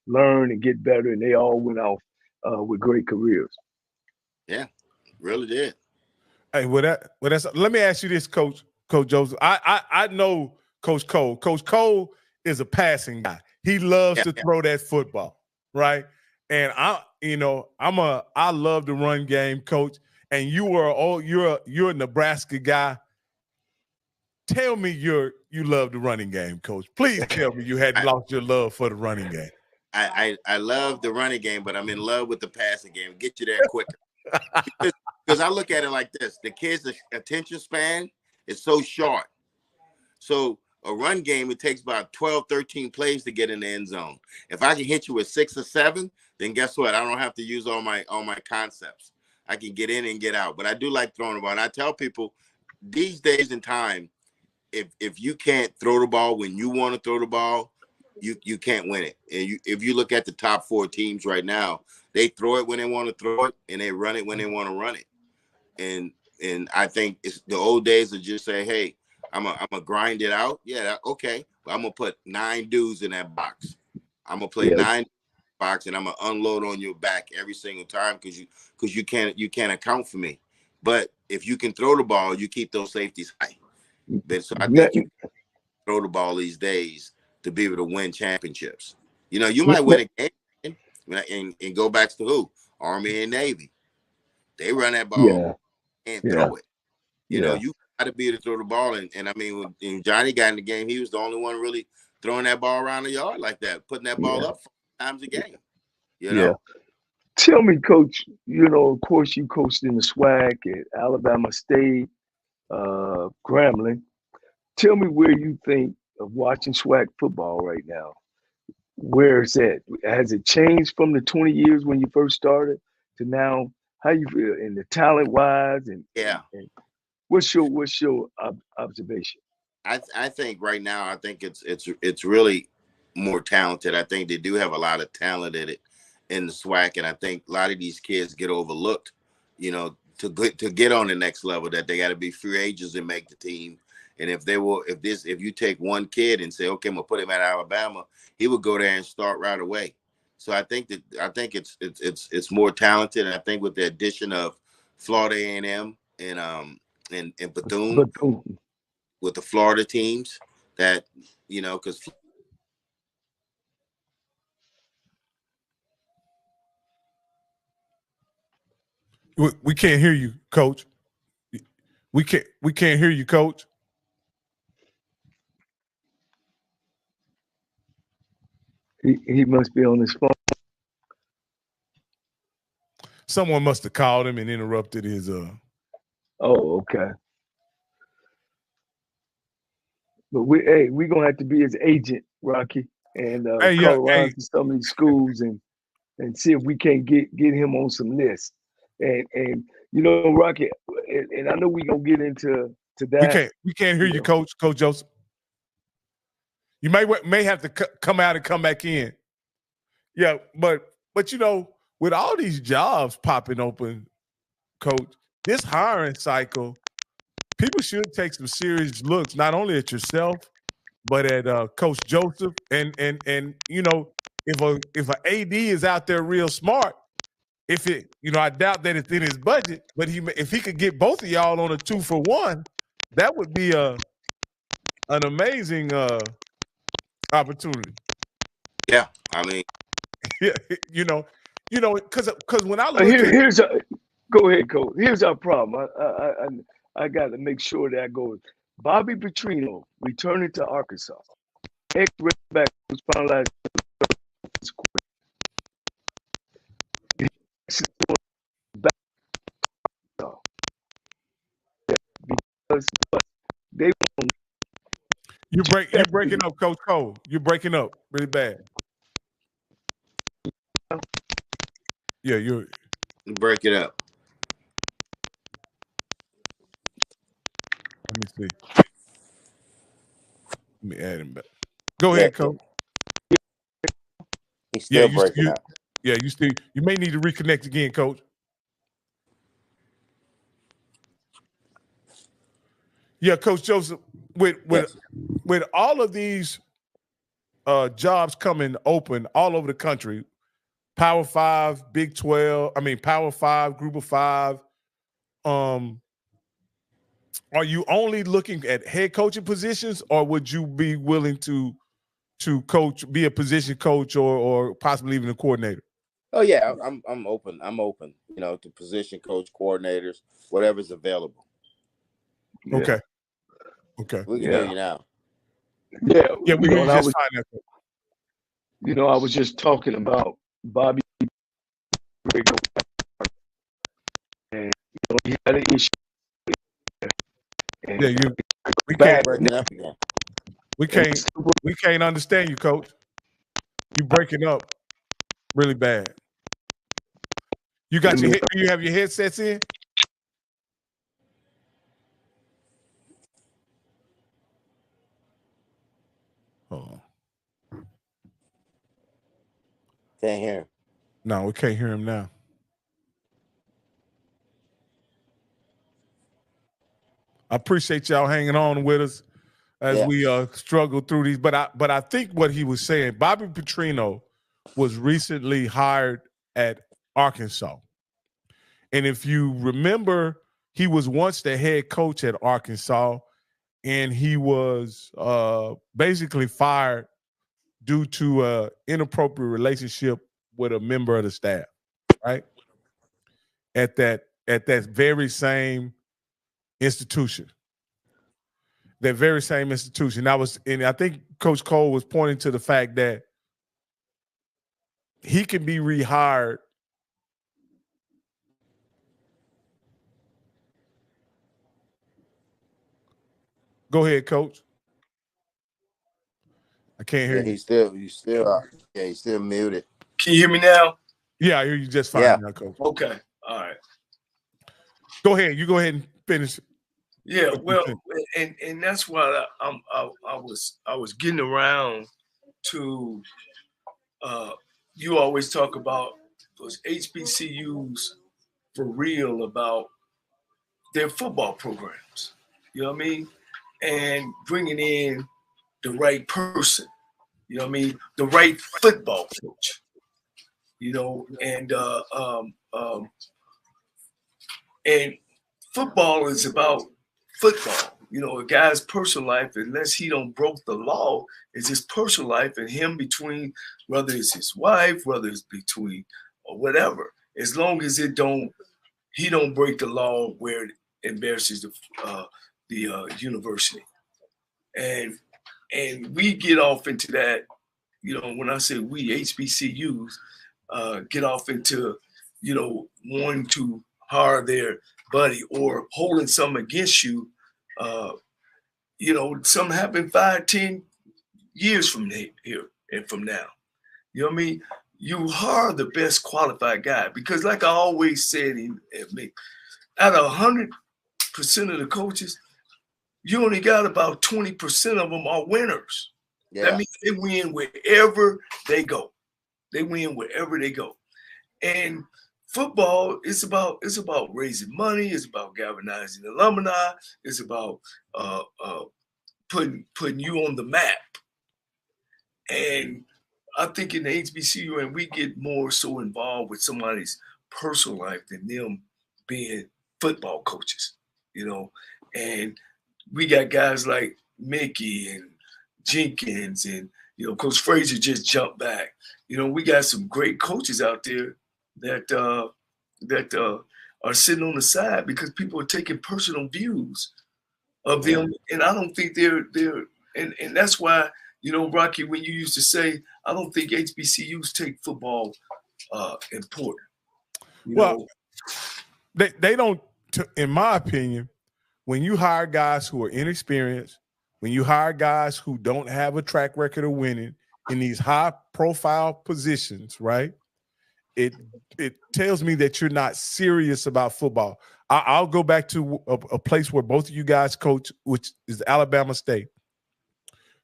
learn and get better, and they all went off with great careers. Yeah, really did. Hey, that's. Let me ask you this, Coach Joseph. I know Coach Cole. Coach Cole is a passing guy. He loves to throw that football, right? And I love the run game, Coach. And you're a Nebraska guy. Tell me you love the running game, Coach. Please tell me you hadn't lost your love for the running game. I love the running game, but I'm in love with the passing game. Get you there quicker. Because I look at it like this: the kids' attention span is so short. So a run game, it takes about 12, 13 plays to get in the end zone. If I can hit you with 6 or 7, then guess what? I don't have to use all my concepts. I can get in and get out. But I do like throwing the ball. And I tell people these days and time, if you can't throw the ball when you want to throw the ball, you can't win it. And if you look at the top 4 teams right now, they throw it when they want to throw it, and they run it when they want to run it. And I think it's the old days of just say, hey, I'm a grind it out. Yeah, okay. But I'm gonna put 9 dudes in that box. I'm gonna play 9 box, and I'm gonna unload on your back every single time because you can't account for me. But if you can throw the ball, you keep those safeties high. So I think you can throw the ball these days to be able to win championships. You might win a game and go back to who? Army and Navy. They run that ball and throw it. You got to be able to throw the ball. And I mean, when Johnny got in the game, he was the only one really throwing that ball around the yard like that, putting that ball up 4 times a game. You know? Tell me, Coach, of course you coached in the SWAC at Alabama State, Grambling. Tell me where you think of watching SWAC football right now. Where is that? Has it changed from the 20 years when you first started to now? How you feel in the talent wise and what's your observation? I think right now, I think it's really more talented. I think they do have a lot of talent in the SWAC, and I think a lot of these kids get overlooked. To get on the next level, that they got to be free agents and make the team. And if you take one kid and say, okay, I'm gonna put him at Alabama, he would go there and start right away. So I think it's more talented. And I think with the addition of Florida A&M and Bethune with the Florida teams, that because we can't hear you, Coach. We can't hear you, Coach. He must be on his phone. Someone must have called him and interrupted his Oh, okay. But we're gonna have to be his agent, Rocky, and call around to some of these schools and see if we can't get him on some lists. And Rocky, and I know we're gonna get into that. We can't hear you, Coach Joseph. You may have to come out and come back in. Yeah, but with all these jobs popping open, Coach, this hiring cycle, people should take some serious looks not only at yourself, but at Coach Joseph. And if an AD is out there real smart, I doubt that it's in his budget, but if he could get both of y'all on a 2-for-1, that would be an amazing opportunity. Yeah, I mean, because when I look go ahead, Coach. Here's our problem. I got to make sure that goes. Bobby Petrino returning to Arkansas. Ex-back was finalized. Because they won't. You're breaking up, Coach Cole. You're breaking up really bad. Yeah, you break it up. Let me see. Let me add him back. Go ahead, Coach. He's still breaking up. Yeah, you may need to reconnect again, Coach. Yeah, Coach Joseph, with all of these jobs coming open all over the country. Power 5, Big 12, Power 5, Group of 5. Are you only looking at head coaching positions, or would you be willing to coach, be a position coach, or possibly even a coordinator? Oh yeah, I'm open. I'm open, to position coach, coordinators, whatever's available. Yeah. Okay. Okay. We can hear you now. Yeah. Yeah, we hear you just fine. I was just talking about Bobby and he had an issue. And yeah, we can't breaking up again. We can't understand you, Coach. You breaking up really bad. You got do you have your headsets in? Hold on. Can't hear him. No, we can't hear him now. I appreciate y'all hanging on with us as we struggle through these. But I think what he was saying, Bobby Petrino was recently hired at Arkansas. And if you remember, he was once the head coach at Arkansas, and he was basically fired due to an inappropriate relationship with a member of the staff, right? At that very same institution. That very same institution. And I think Coach Cole was pointing to the fact that he can be rehired. Go ahead, Coach. I can't hear you. He's still muted. Can you hear me now? Yeah, I hear you just fine now, Coach. Okay. All right. Go ahead. You go ahead and finish. Yeah, well, and that's why I was getting around to you always talk about those HBCUs for real about their football programs. You know what I mean? And bringing in the right person. You know what I mean? The right football coach. And football is about football. A guy's personal life, unless he don't broke the law, is his personal life and him between, whether it's his wife, whether it's between or whatever. As long as he don't break the law where it embarrasses the university. And we get off into that, when I say we HBCUs get off into, wanting to hire their buddy or holding something against you. Something happened 5-10 years from here and from now. You know what I mean? You hire the best qualified guy, because like I always said, out of 100% of the coaches, you only got about 20% of them are winners. Yeah. That means they win wherever they go. And football is about raising money. It's about galvanizing alumni. It's about putting you on the map. And I think in the HBCU, and we get more so involved with somebody's personal life than them being football coaches, And we got guys like Mickey and Jenkins and, Coach Frazier just jumped back. We got some great coaches out there that are sitting on the side because people are taking personal views of them. And I don't think they're and that's why, Rocky, when you used to say, I don't think HBCUs take football important. They don't, in my opinion, when you hire guys who are inexperienced, when you hire guys who don't have a track record of winning in these high-profile positions, right? It tells me that you're not serious about football. I'll go back to a place where both of you guys coach, which is Alabama State.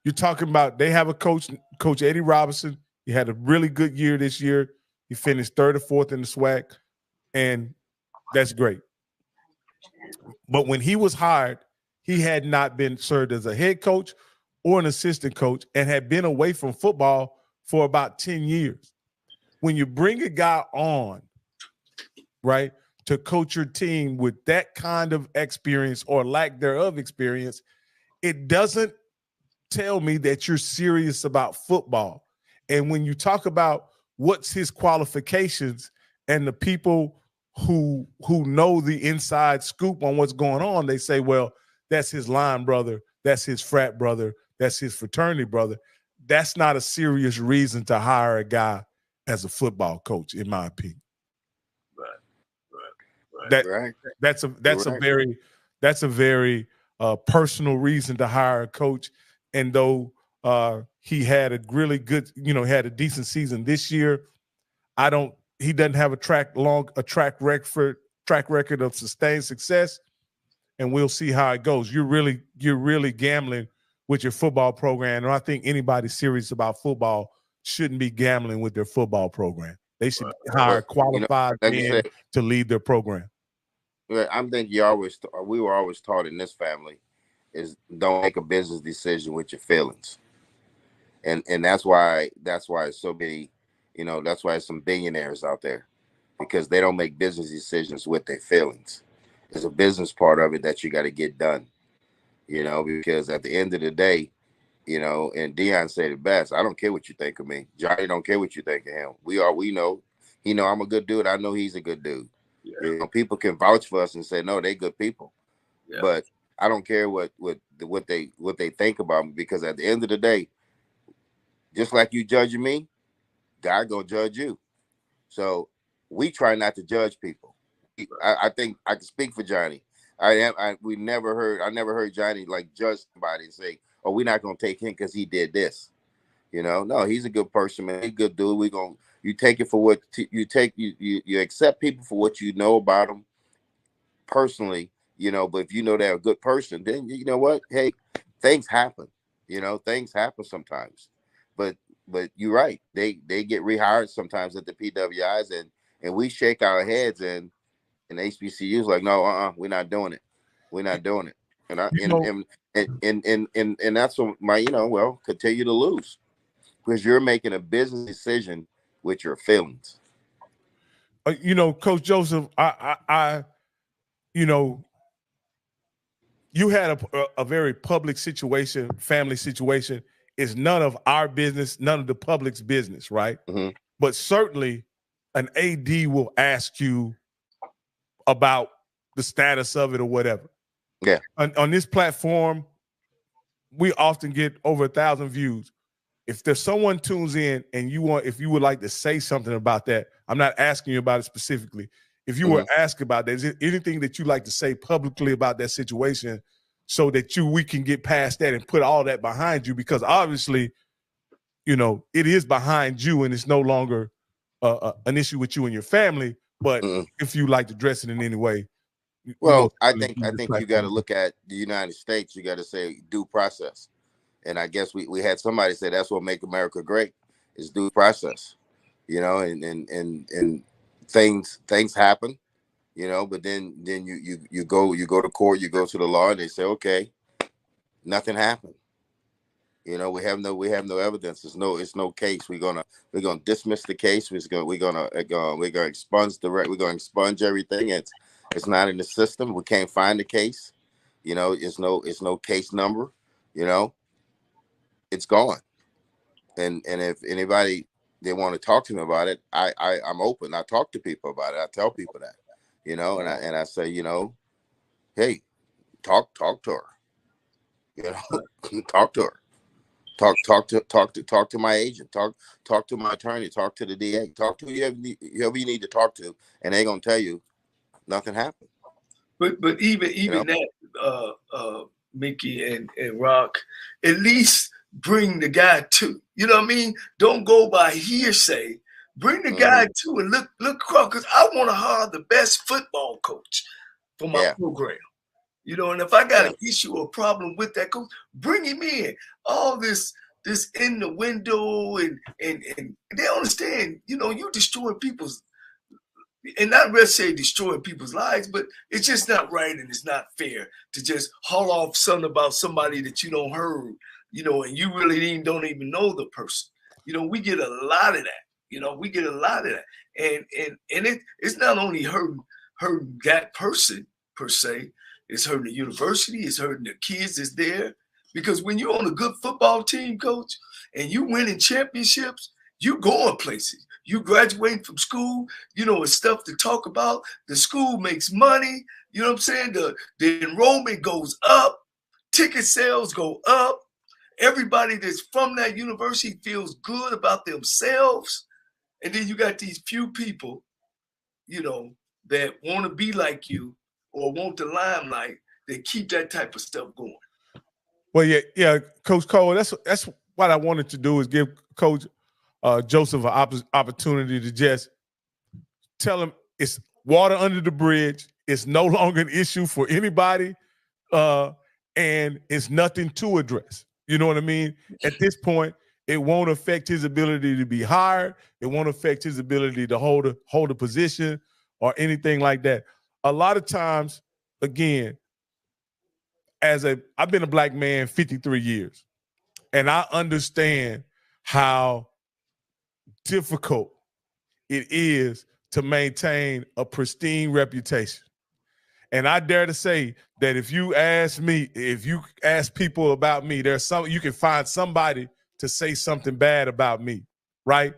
You're talking about they have a coach, Coach Eddie Robinson. He had a really good year this year. He finished 3rd or 4th in the SWAC, and that's great. But when he was hired, he had not been served as a head coach or an assistant coach and had been away from football for about 10 years. When you bring a guy on, right, to coach your team with that kind of experience or lack thereof experience, it doesn't tell me that you're serious about football. And when you talk about what's his qualifications and the people who know the inside scoop on what's going on, they say, well, that's his line brother, that's his frat brother, that's his fraternity brother. That's not a serious reason to hire a guy as a football coach, in my opinion. Right. That's a very personal reason to hire a coach. And though he had a really good, had a decent season this year, he doesn't have a track record of sustained success, and we'll see how it goes. You're really gambling with your football program, and I think anybody serious about football shouldn't be gambling with their football program. They should hire qualified men to lead their program. I'm thinking we were always taught in this family is don't make a business decision with your feelings, and that's why so many, that's why some billionaires out there, because they don't make business decisions with their feelings. There's a business part of it that you got to get done, because at the end of the day, and Deion said it best. I don't care what you think of me. Johnny don't care what you think of him. We know, I'm a good dude. I know he's a good dude. Yeah. People can vouch for us and say, no, they good people. Yeah. But I don't care what they think about me, because at the end of the day, just like you judging me, God gonna judge you. So we try not to judge people. I think I can speak for Johnny. I never heard Johnny like judge somebody and say, oh, we're not gonna take him because he did this. No, he's a good person, man. He's a good dude. You take it for what you take. You accept people for what you know about them personally, but if you know they're a good person, then you know what? Hey, things happen. Things happen sometimes. But you're right. They get rehired sometimes at the PWIs, and we shake our heads, and HBCU's like, no, we're not doing it. We're not doing it. And that's what continue to lose, because you're making a business decision with your feelings. Coach Joseph, you had a very public situation, family situation. It's none of our business, none of the public's business, right? Mm-hmm. But certainly an AD will ask you about the status of it or whatever. Yeah. On this platform, we often get over 1,000 views. If there's someone tunes in and if you would like to say something about that, I'm not asking you about it specifically. If you were asked about that, is there anything that you'd like to say publicly about that situation so that we can get past that and put all that behind you? Because obviously, it is behind you and it's no longer an issue with you and your family. But if you like to address it in any way. Well, I think you got to look at the United States. You got to say due process. And I guess we had somebody say that's what make America great is due process, and things happen, but then you go to court, you go to the law, and they say, okay, nothing happened. We have no evidence. It's no case. We're gonna dismiss the case. We're gonna expunge we're gonna expunge everything. It's not in the system. We can't find the case. It's no case number. It's gone. And if anybody they want to talk to me about it, I'm open. I talk to people about it. I tell people that, and I say, hey, talk to her. Talk to her. Talk to my agent. Talk to my attorney. Talk to the DA. Talk to whoever you need to talk to, and they're gonna tell you nothing happened. But even that, Mickey and Rock, at least bring the guy to. You know what I mean? Don't go by hearsay. Bring the guy to and look across, because I want to hire the best football coach for my program. And if I got an issue or problem with that coach, bring him in. All this in the window and they understand, you destroying people's, and not really say destroying people's lives, but it's just not right and it's not fair to just haul off something about somebody that you don't heard you know, and you really don't even know the person. You know, we get a lot of that. You know, we get a lot of that. And it's not only hurting that person per se, it's hurting the university, it's hurting the kids that's there. Because when you're on a good football team, coach, and you winning championships, you going places. You graduating from school, you know, it's stuff to talk about. The school makes money, you know what I'm saying? The enrollment goes up, ticket sales go up. Everybody that's from that university feels good about themselves. And then you got these few people, you know, that want to be like you or want the limelight that keep that type of stuff going. Well, yeah, Coach Cole, that's what I wanted to do is give Coach Joseph an opportunity to just tell him it's water under the bridge. It's no longer an issue for anybody, and it's nothing to address. You know what I mean? At this point, it won't affect his ability to be hired. It won't affect his ability to hold a position or anything like that. A lot of times, again, I've been a black man 53 years, and I understand how difficult it is to maintain a pristine reputation. And I dare to say that if you ask people about me, you can find somebody to say something bad about me, right?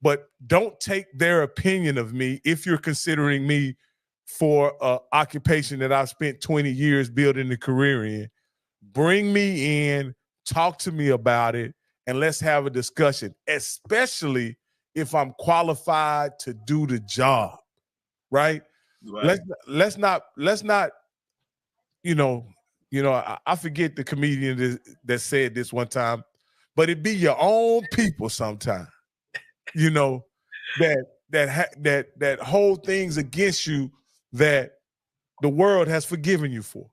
But don't take their opinion of me if you're considering me for an occupation that I've spent 20 years building a career in. Bring me in, talk to me about it, and let's have a discussion, especially if I'm qualified to do the job, right? Right. Let's not, you know, I forget the comedian that said this one time, but it be your own people sometimes, you know, that hold things against you that the world has forgiven you for.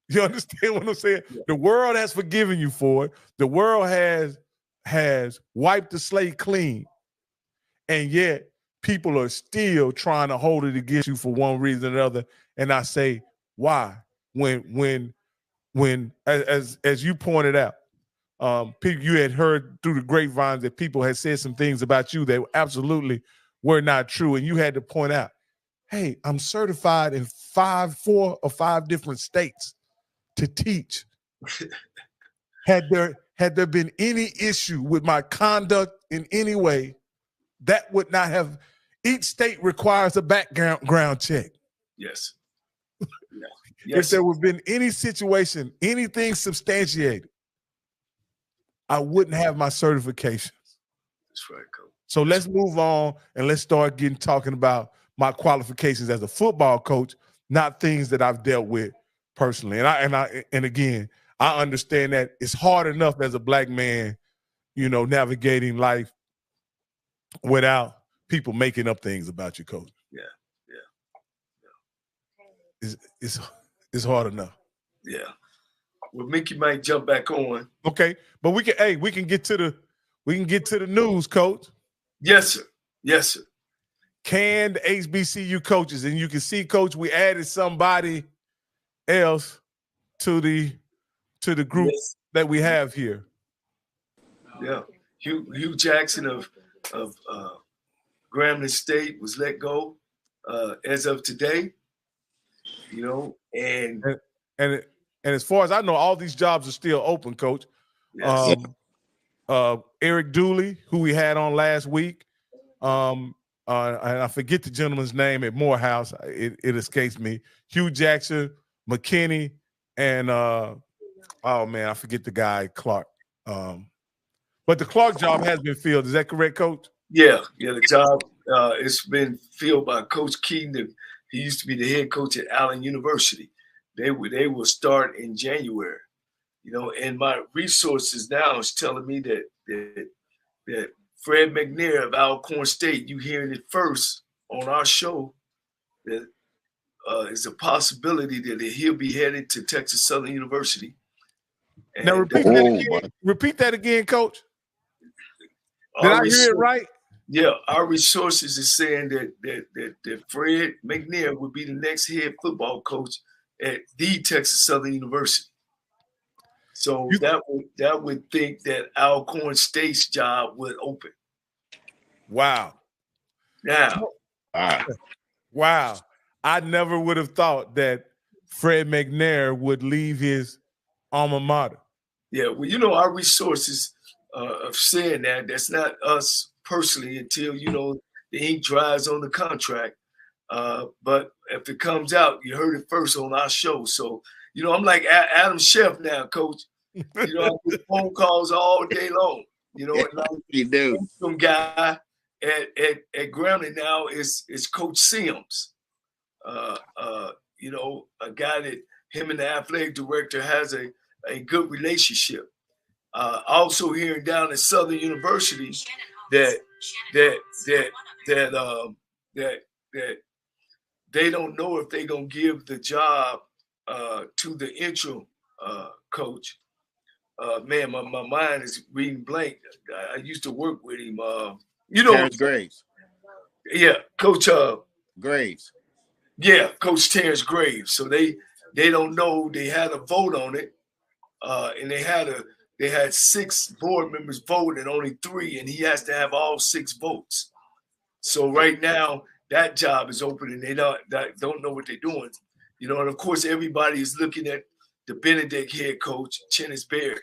You understand what I'm saying? Yeah. The world has forgiven you for it. The world has wiped the slate clean, and yet people are still trying to hold it against you for one reason or another. And I say, why? When as you pointed out, people, you had heard through the grapevines that people had said some things about you that absolutely were not true, and you had to point out, hey, I'm certified in 4 or 5 different states to teach. Had there been any issue with my conduct in any way, that would not have. Each state requires a background check. Yes. If there would have been any situation, anything substantiated, I wouldn't have my certifications. That's right, Coach. So let's move on and let's start talking about my qualifications as a football coach, not things that I've dealt with personally. And again, I understand that it's hard enough as a black man, you know, navigating life without people making up things about you, Coach. Yeah. It's hard enough. Yeah. Well, Mickey might jump back on. Okay, but we can get to the news, Coach. Yes, sir. Yes, sir. Canned HBCU coaches, and you can see, Coach, we added somebody else to the group that we have here. Yeah, Hugh Jackson of Grambling State was let go as of today. You know, and as far as I know, all these jobs are still open, Coach. Yes. Eric Dooley, who we had on last week, and I forget the gentleman's name at Morehouse. It escapes me. Hugh Jackson, McKinney, and oh man, I forget the guy, Clark. But the Clark job has been filled. Is that correct, Coach? Yeah, the job it's been filled by Coach Keaton. He used to be the head coach at Allen University. They will start in January. You know, and my resources now is telling me that Fred McNair of Alcorn State, you hearing it first on our show, that is a possibility that he'll be headed to Texas Southern University. And now repeat that again, Coach. Did I hear it right? Yeah, our resources is saying that Fred McNair would be the next head football coach at the Texas Southern University. So that would think that Alcorn State's job would open. Wow. Now, wow. I never would have thought that Fred McNair would leave his alma mater. Yeah, well, you know, our resources of saying that's not us personally until, you know, the ink dries on the contract. But if it comes out, you heard it first on our show. So, you know, I'm like Adam Chef now, Coach. You know, I get phone calls all day long. You know, and you do. Some guy at Grambling now is Coach Sims. You know, a guy that him and the athletic director has a good relationship. Also hearing down at Southern University that they don't know if they're gonna give the job to the interim coach. Man, my mind is reading blank. I used to work with him. You know, Terrence Graves. Yeah, Coach Graves. Yeah, Coach Terrence Graves. So they don't know. They had a vote on it, and they had 6 board members vote and only 3, and he has to have all 6 votes. So right now that job is open, and they don't know what they're doing. You know, and of course everybody is looking at the Benedict head coach, Chennis Berry.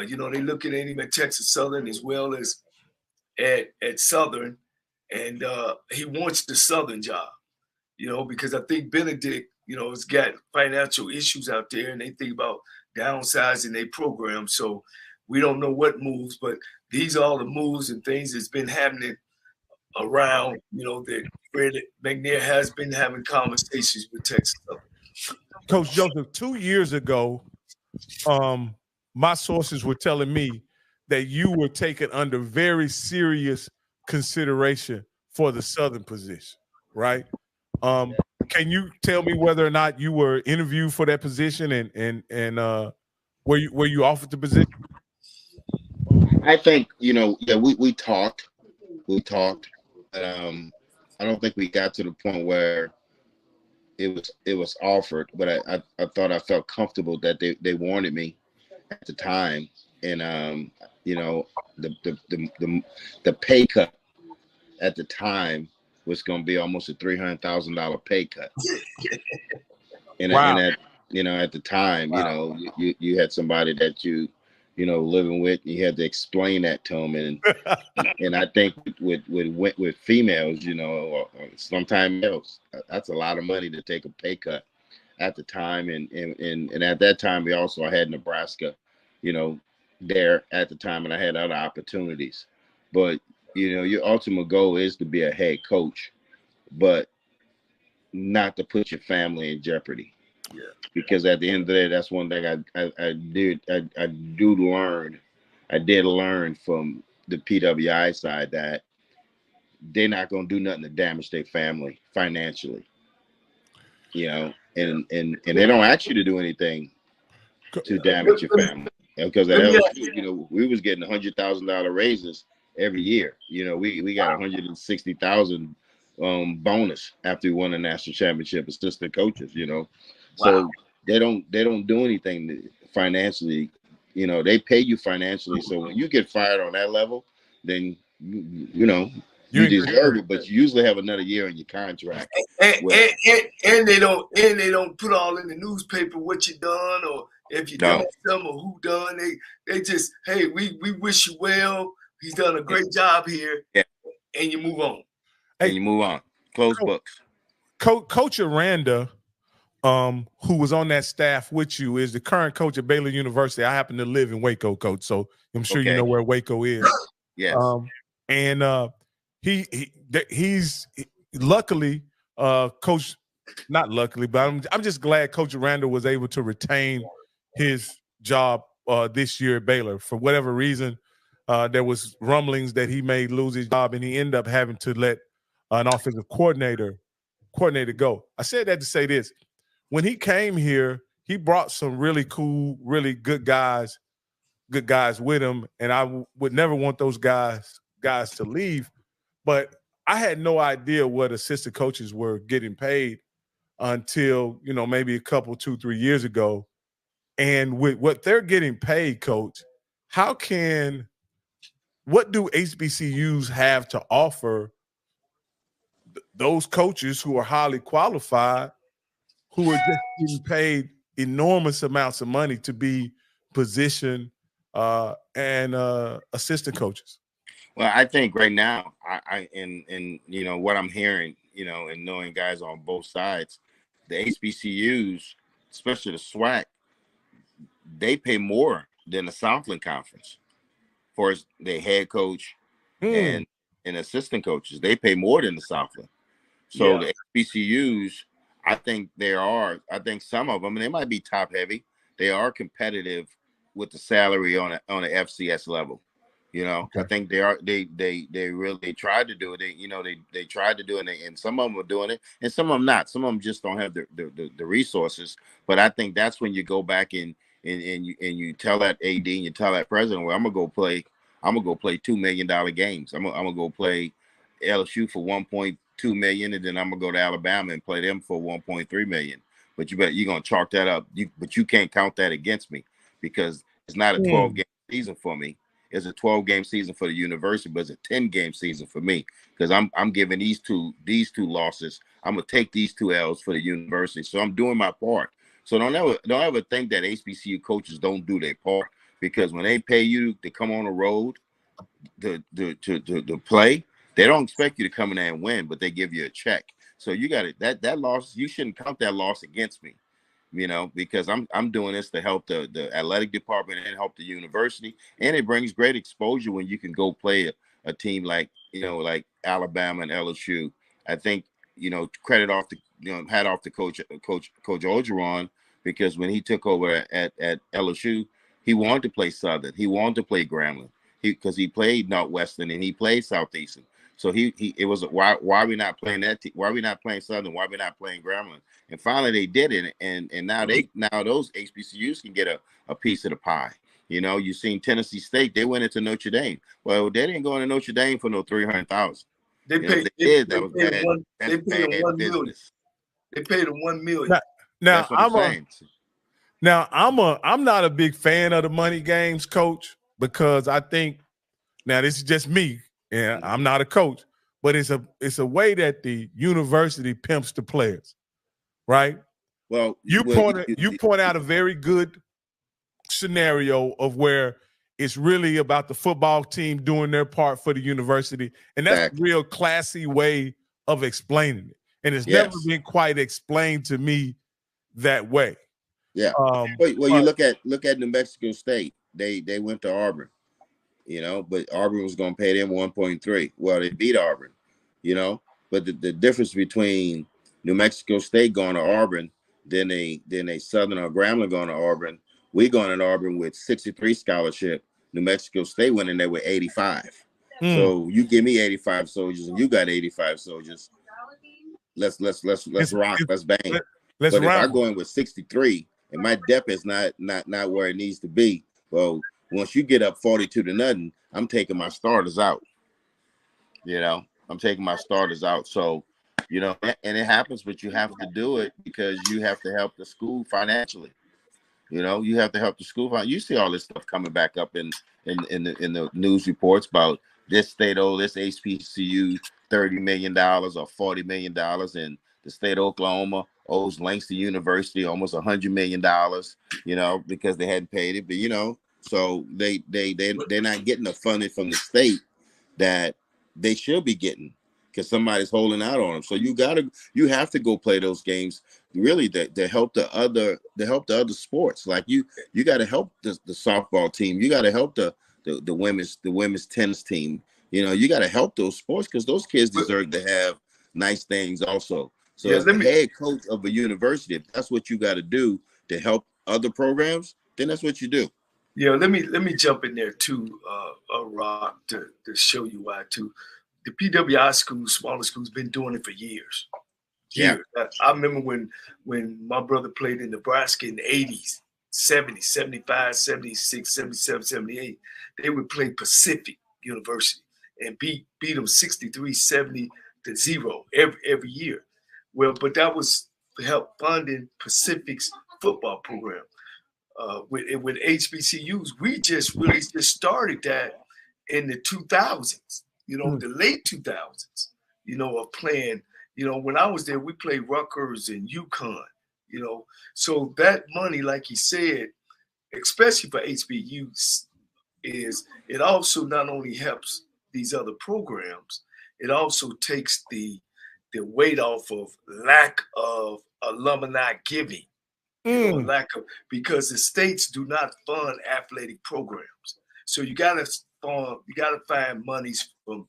You know, they're looking at him at Texas Southern as well as at Southern, and he wants the Southern job. You know, because I think Benedict, you know, has got financial issues out there, and they think about downsizing their program. So we don't know what moves, but these are all the moves and things that's been happening around, you know, that Fred McNair has been having conversations with Texas Southern. Coach Joseph, 2 years ago, my sources were telling me that you were taken under very serious consideration for the Southern position, right? Can you tell me whether or not you were interviewed for that position, and were you offered the position? I think, you know, yeah, we talked, but I don't think we got to the point where it was offered. But I thought I felt comfortable that they wanted me at the time, and you know, the pay cut at the time was going to be almost a $300,000 pay cut. And wow. And you know, at the time, wow, you know, you had somebody that you know, living with, and you had to explain that to them. And I think with females, you know, or sometimes else, that's a lot of money to take a pay cut at the time. And at that time, we also had Nebraska, you know, there at the time, and I had other opportunities. But, you know, your ultimate goal is to be a head coach, but not to put your family in jeopardy. Yeah. Because at the end of the day, that's one thing I did learn from the PWI side, that they're not going to do nothing to damage their family financially, you know, and they don't ask you to do anything to damage your family, because you know, we was getting $100,000 raises every year. You know, we got 160,000 bonus after we won the national championship, assistant coaches, you know. So they don't do anything financially. You know, they pay you financially. So when you get fired on that level, then you know, you deserve it, but you usually have another year in your contract. And they don't put all in the newspaper what you done, or if you done some, or who done. They just, hey, we wish you well. He's done a great job here. Yeah. And you move on. And you move on. Close books. Coach Aranda, who was on that staff with you, is the current coach at Baylor University. I happen to live in Waco, Coach, so I'm sure you know where Waco is. Yes. And he's luckily, Coach, not luckily, but I'm just glad Coach Aranda was able to retain his job this year at Baylor. For whatever reason, there was rumblings that he may lose his job, and he ended up having to let an offensive coordinator go. I said that to say this. When he came here, he brought some really cool, really good guys with him, and I would never want those guys to leave. But I had no idea what assistant coaches were getting paid until, you know, maybe a couple, 2-3 years ago. And with what they're getting paid, Coach, what do HBCUs have to offer those coaches who are highly qualified, who are just getting paid enormous amounts of money to be position and assistant coaches? Well, I think right now, and you know what I'm hearing, you know, and knowing guys on both sides, the HBCUs, especially the SWAC, they pay more than the Southland Conference for their head coach and assistant coaches. They pay more than the Southland. So the HBCUs, I think I think some of them, and they might be top heavy, they are competitive with the salary on a FCS level. You know, okay. I think they are. They really tried to do it. They tried to do it, and some of them are doing it, and some of them not. Some of them just don't have the resources. But I think that's when you go back and you tell that AD and you tell that president, well, I'm gonna go play $2 million games. I'm gonna go play LSU for 1.2 million, and then I'm gonna go to Alabama and play them for 1.3 million. But you're gonna chalk that up. But you can't count that against me because it's not a 12-game season for me. It's a 12-game season for the university, but it's a 10-game season for me because I'm giving these two losses. I'm gonna take these 2 L's for the university, so I'm doing my part. So don't ever think that HBCU coaches don't do their part, because when they pay you to come on the road to play, they don't expect you to come in there and win, but they give you a check. So you got it. That loss, you shouldn't count that loss against me. You know, because I'm doing this to help the athletic department and help the university, and it brings great exposure when you can go play a team like Alabama and LSU. I think credit off the hat off to Coach Orgeron, because when he took over at LSU, he wanted to play Southern, he wanted to play Grambling, because he played Northwestern and he played Southeastern. So it was why are we not playing that? Why are we not playing Southern? Why are we not playing Grambling? And finally they did it, and now those HBCUs can get a piece of the pie. You've seen Tennessee State; they went into Notre Dame. Well, they didn't go into Notre Dame for no 300,000. They paid. That was bad. That's bad business. They paid them $1 million. Now I'm not a big fan of the money games, Coach, because I think, now this is just me, and I'm not a coach, but it's a way that the university pimps the players, right? Well, you point out a very good scenario of where it's really about the football team doing their part for the university, and that's a real classy way of explaining it. And it's never been quite explained to me that way. Yeah. You look at New Mexico State. They went to Auburn, but Auburn was going to pay them 1.3. Well, they beat Auburn, but the difference between New Mexico State going to Auburn, then a Southern or Grambling going to Auburn, we going to Auburn with 63 scholarship. New Mexico State went in there with 85. So you give me 85 soldiers and you got 85 soldiers. Let's rock, let's bang. But if I go in with 63 and my depth is not where it needs to be, well, once you get up 42-0, I'm taking my starters out. I'm taking my starters out. So, and it happens, but you have to do it because you have to help the school financially. You have to help the school. You see all this stuff coming back up in the news reports about this state this HBCU $30 million or $40 million, and the state of Oklahoma owes Langston University almost $100 million, because they hadn't paid it. But so they're not getting the funding from the state that they should be getting, because somebody's holding out on them. So you have to go play those games really to help the other sports. Like you got to help the softball team. You got to help the women's tennis team. You got to help those sports, because those kids deserve to have nice things also. So as the head coach of a university, if that's what you got to do to help other programs, then that's what you do. Yeah, let me jump in there too, Rock, to show you why too. The PWI schools, smaller schools, been doing it for years. Yeah. I remember when my brother played in Nebraska in the 80s, 70, 75, 76, 77, 78, they would play Pacific University and beat them 63-70 to 0 every year. Well, but that was to help funding Pacific's football program. with HBCUs. We just really just started that in the 2000s, the late 2000s, of playing. When I was there, we played Rutgers and UConn, So that money, like he said, especially for HBCUs, is it also not only helps these other programs, it also takes the weight off of lack of alumni giving. Lack of, because the states do not fund athletic programs, so you gotta find monies from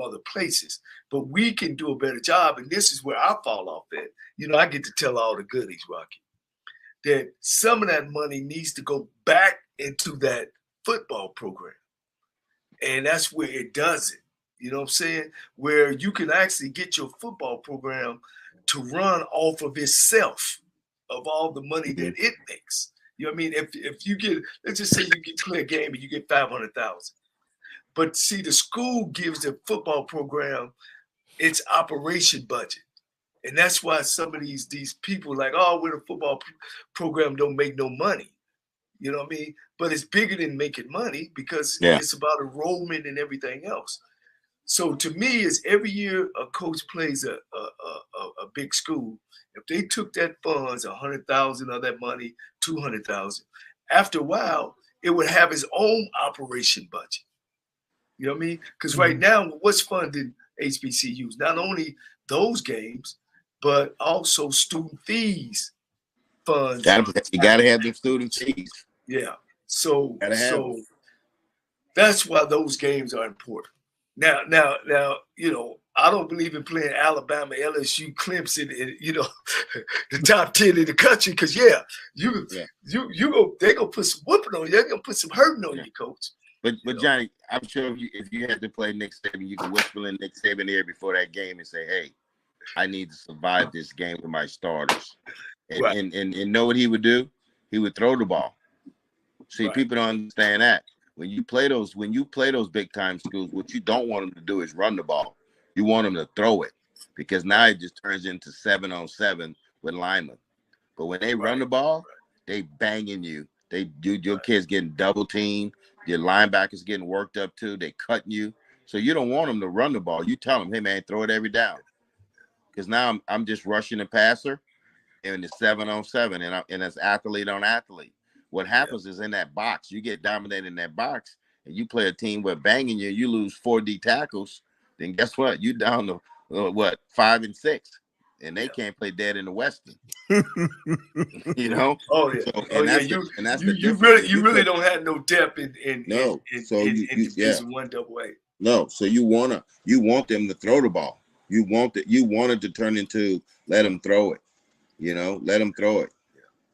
other places. But we can do a better job, and this is where I fall off at. I get to tell all the goodies, Rocky, that some of that money needs to go back into that football program, and that's where it doesn't. You know what I'm saying? Where you can actually get your football program to run off of itself, of all the money that it makes. You know what I mean? If you get, let's just say you get play a game and you get 500,000, but see, the school gives the football program its operation budget, and that's why some of these people like, oh, we're the football program don't make no money. You know what I mean? But it's bigger than making money because it's about enrollment and everything else. So to me, is every year a coach plays a big school, if they took that funds, 100,000 of that money, 200,000, after a while, it would have its own operation budget. You know what I mean? Because right now, what's funding HBCUs? Not only those games, but also student fees funds. You got to have them student fees. Yeah. So that's why those games are important. Now, I don't believe in playing Alabama, LSU, Clemson, and the top 10 in the country. Because they're gonna put some whooping on you. They're gonna put some hurting on you, coach. But Johnny, I'm sure if you had to play Nick Saban, you could whisper in Nick Saban ear before that game and say, "Hey, I need to survive this game with my starters." And know what he would do? He would throw the ball. See, people don't understand that. When you play those big time schools, what you don't want them to do is run the ball. You want them to throw it, because now it just turns into 7-on-7 with linemen. But when they run the ball, they banging you. Your kids getting double teamed. Your linebackers getting worked up too. They cutting you. So you don't want them to run the ball. You tell them, hey man, throw it every down. Because now I'm just rushing the passer, and it's 7-on-7, and it's athlete on athlete. What happens is in that box, you get dominated in that box, and you play a team where banging you lose 4D tackles, then guess what? You down to 5 and 6, and they can't play dead in the Western. Oh yeah. So, you really don't have no depth in Division 1 AA. No, so you want them to throw the ball. You want it to turn into let them throw it. Let them throw it.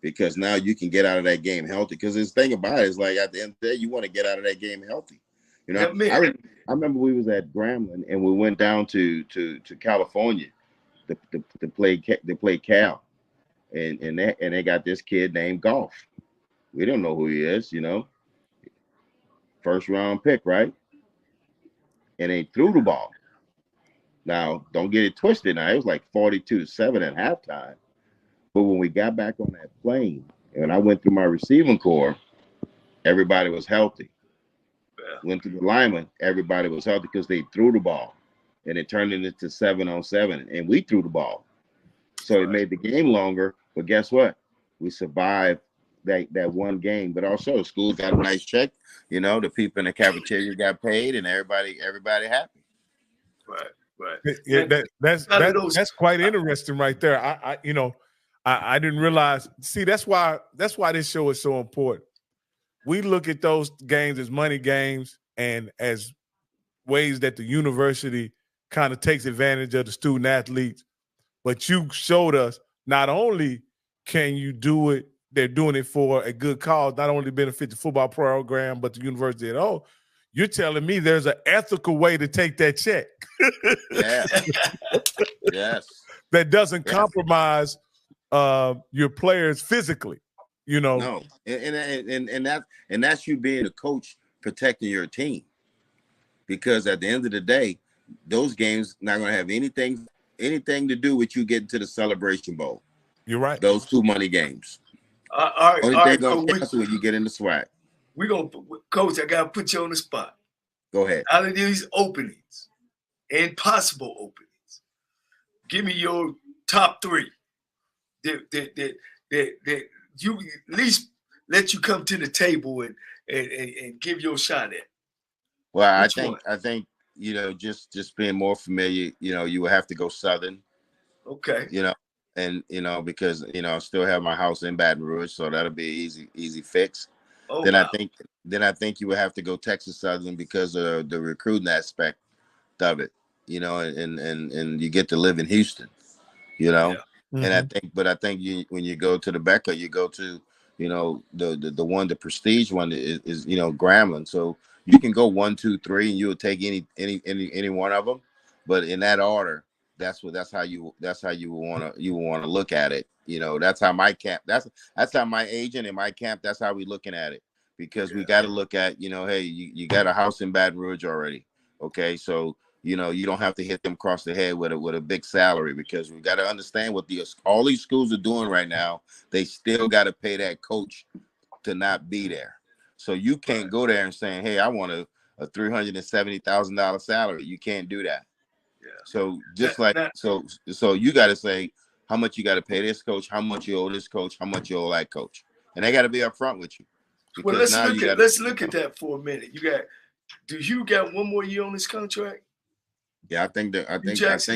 Because now you can get out of that game healthy. Because the thing about it is, like, at the end of the day, you want to get out of that game healthy. I remember we was at Grambling and we went down to California to play Cal, and they got this kid named Golf. We don't know who he is, first round pick, right? And they threw the ball. Now, don't get it twisted. Now it was like 42-7 at halftime. But when we got back on that plane and I went through my receiving corps, everybody was healthy. Went through the lineman, everybody was healthy because they threw the ball, and it turned it into 7-on-7, and we threw the ball. So it made the game longer. But guess what? We survived that one game. But also the school got a nice check. The people in the cafeteria got paid, and everybody happy. Right. Yeah, that's quite interesting right there. I didn't realize. See, that's why this show is so important. We look at those games as money games and as ways that the university kind of takes advantage of the student athletes. But you showed us not only can you do it, they're doing it for a good cause, not only benefit the football program, but the university at all. You're telling me there's an ethical way to take that check. Yes. That doesn't compromise your players physically, No, and that's you being a coach protecting your team, because at the end of the day, those games not going to have anything to do with you getting to the Celebration Bowl. You're right. Those 2 money games. All right, Only all thing right, gonna Coach. cancel when you get in the swag. We gonna, Coach. I gotta put you on the spot. Go ahead. Out of these openings and possible openings, give me your top three that you at least let you come to the table and give your shot at. Well, Which one? I think just being more familiar. You would have to go Southern. Okay. And because I still have my house in Baton Rouge, so that'll be an easy fix. Oh, then wow. I think you would have to go Texas Southern because of the recruiting aspect of it. And you get to live in Houston. Yeah. And I think when you go to the Becca, you go to the prestige one is Grambling. So you can go 1, 2, 3, and you'll take any one of them, but in that order, that's how you want to look at it. That's how my camp. That's how my agent and my camp. That's how we looking at it, because we got to look at hey, you got a house in Baton Rouge already. Okay, so you don't have to hit them across the head with a big salary, because we got to understand what all these schools are doing right now. They still got to pay that coach to not be there. So you can't go there and say, hey, I want a $370,000 salary. You can't do that. Yeah. So so you got to say how much you got to pay this coach, how much you owe this coach, how much you owe that coach, and they got to be upfront with you. Well, let's look at that for a minute. Do you got one more year on this contract? Yeah, I think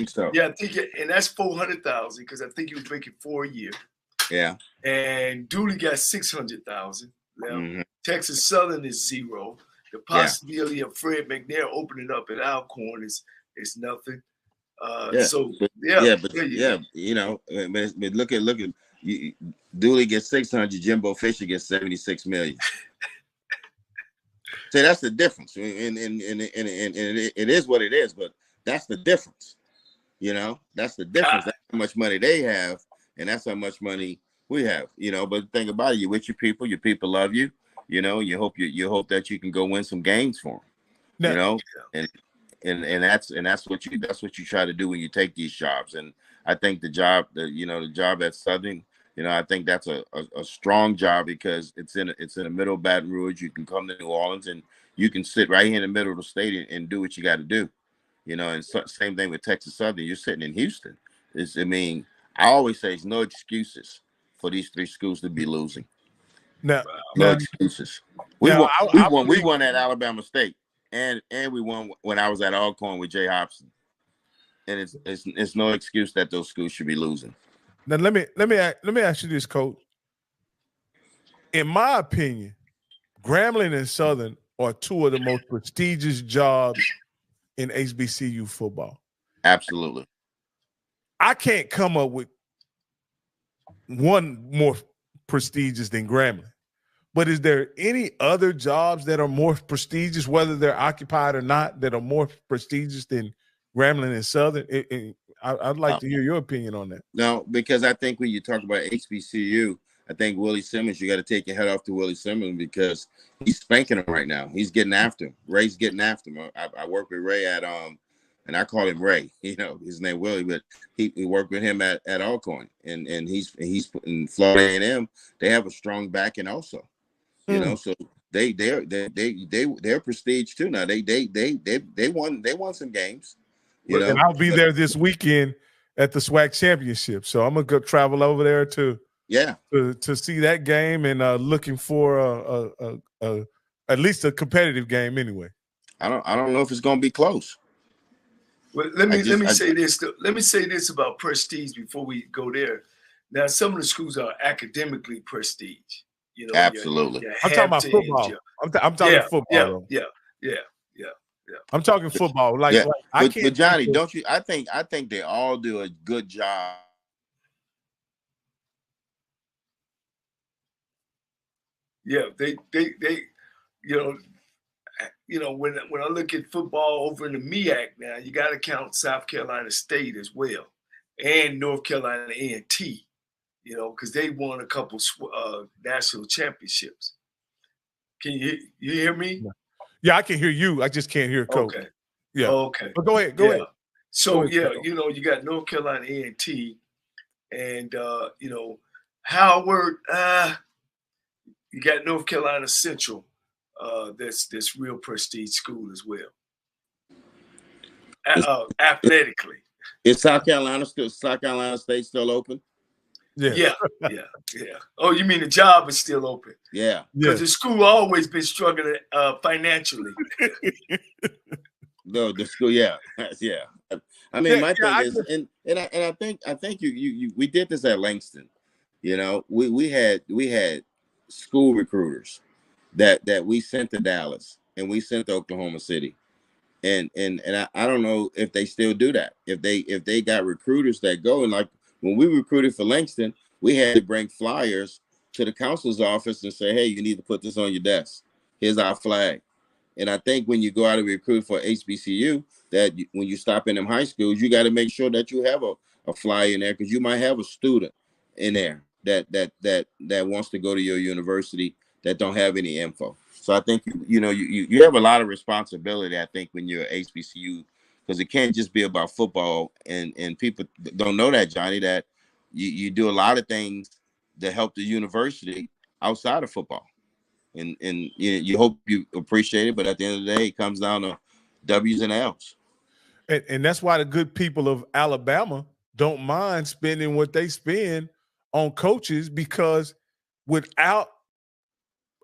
so. Yeah, I think and that's $400,000, because I think he was making 4 a year. Yeah. And Dooley got $600,000. Now Texas Southern is zero. The possibility of Fred McNair opening up at Alcorn is nothing. But look at Dooley gets 600, Jimbo Fisher gets 76 million. So that's the difference, and it is what it is, but that's the difference. That's the difference. That's how much money they have, and that's how much money we have. But the thing about it, you're with your people love you. You hope that you can go win some games for them. And that's what you try to do when you take these jobs. And I think the job at Southern, I think that's a strong job, because it's in the middle of Baton Rouge. You can come to New Orleans and you can sit right here in the middle of the state and do what you got to do. And same thing with Texas Southern. You're sitting in Houston. I always say it's no excuses for these three schools to be losing. No excuses. We won at Alabama State, and we won when I was at Alcorn with Jay Hobson. And it's no excuse that those schools should be losing. Now let me ask you this, Coach. In my opinion, Grambling and Southern are two of the most prestigious jobs in HBCU football. Absolutely. I can't come up with one more prestigious than Grambling. But is there any other jobs that are more prestigious, whether they're occupied or not, that are more prestigious than Grambling and Southern? I'd like to hear your opinion on that. No, because I think when you talk about HBCU, I think Willie Simmons, you got to take your head off to Willie Simmons, because he's spanking him right now. He's getting after him. Ray's getting after him. I work with Ray at and I call him Ray. His name Willie, but he worked with him at Alcorn, and he's in Florida A&M. They have a strong backing also. So they're prestige too now. They won some games. And I'll be there this weekend at the SWAC championship, so I'm gonna go travel over there to see that game, and looking for at least a competitive game anyway. I don't know if it's gonna be close. Well, let me say this. Let me say this about prestige before we go there. Now, some of the schools are academically prestige. Absolutely. I'm talking about football. I'm talking football. Yeah. I'm talking football. But Johnny, don't you? I think they all do a good job. Yeah, they when I look at football over in the MEAC now, you got to count South Carolina State as well, and North Carolina A&T. Because they won a couple national championships. Can you hear me? Yeah, I can hear you. I just can't hear Coach. Okay. Yeah. Okay. But go ahead. So you got North Carolina A&T, and Howard, you got North Carolina Central. That's real prestige school as well. Athletically. Is South Carolina State still open? Yeah. Oh, you mean the job is still open? Yeah. Because the school always been struggling financially. No, the school, yeah. I mean, my thing is, and I think you we did this at Langston. You know, we had school recruiters that we sent to Dallas and we sent to Oklahoma City. And I don't know if they still do that. If they got recruiters that go, and like when we recruited for Langston, we had to bring flyers to the counselor's office and say, hey, you need to put this on your desk. Here's our flag. And I think when you go out and recruit for HBCU, when you stop in them high schools, you got to make sure that you have a flyer in there, because you might have a student in there that wants to go to your university that don't have any info. So I think you have a lot of responsibility, I think, when you're at HBCU, because it can't just be about football. And people don't know that, Johnny, that you do a lot of things that help the university outside of football. And you hope you appreciate it, but at the end of the day, it comes down to W's and L's. And that's why the good people of Alabama don't mind spending what they spend on coaches, because without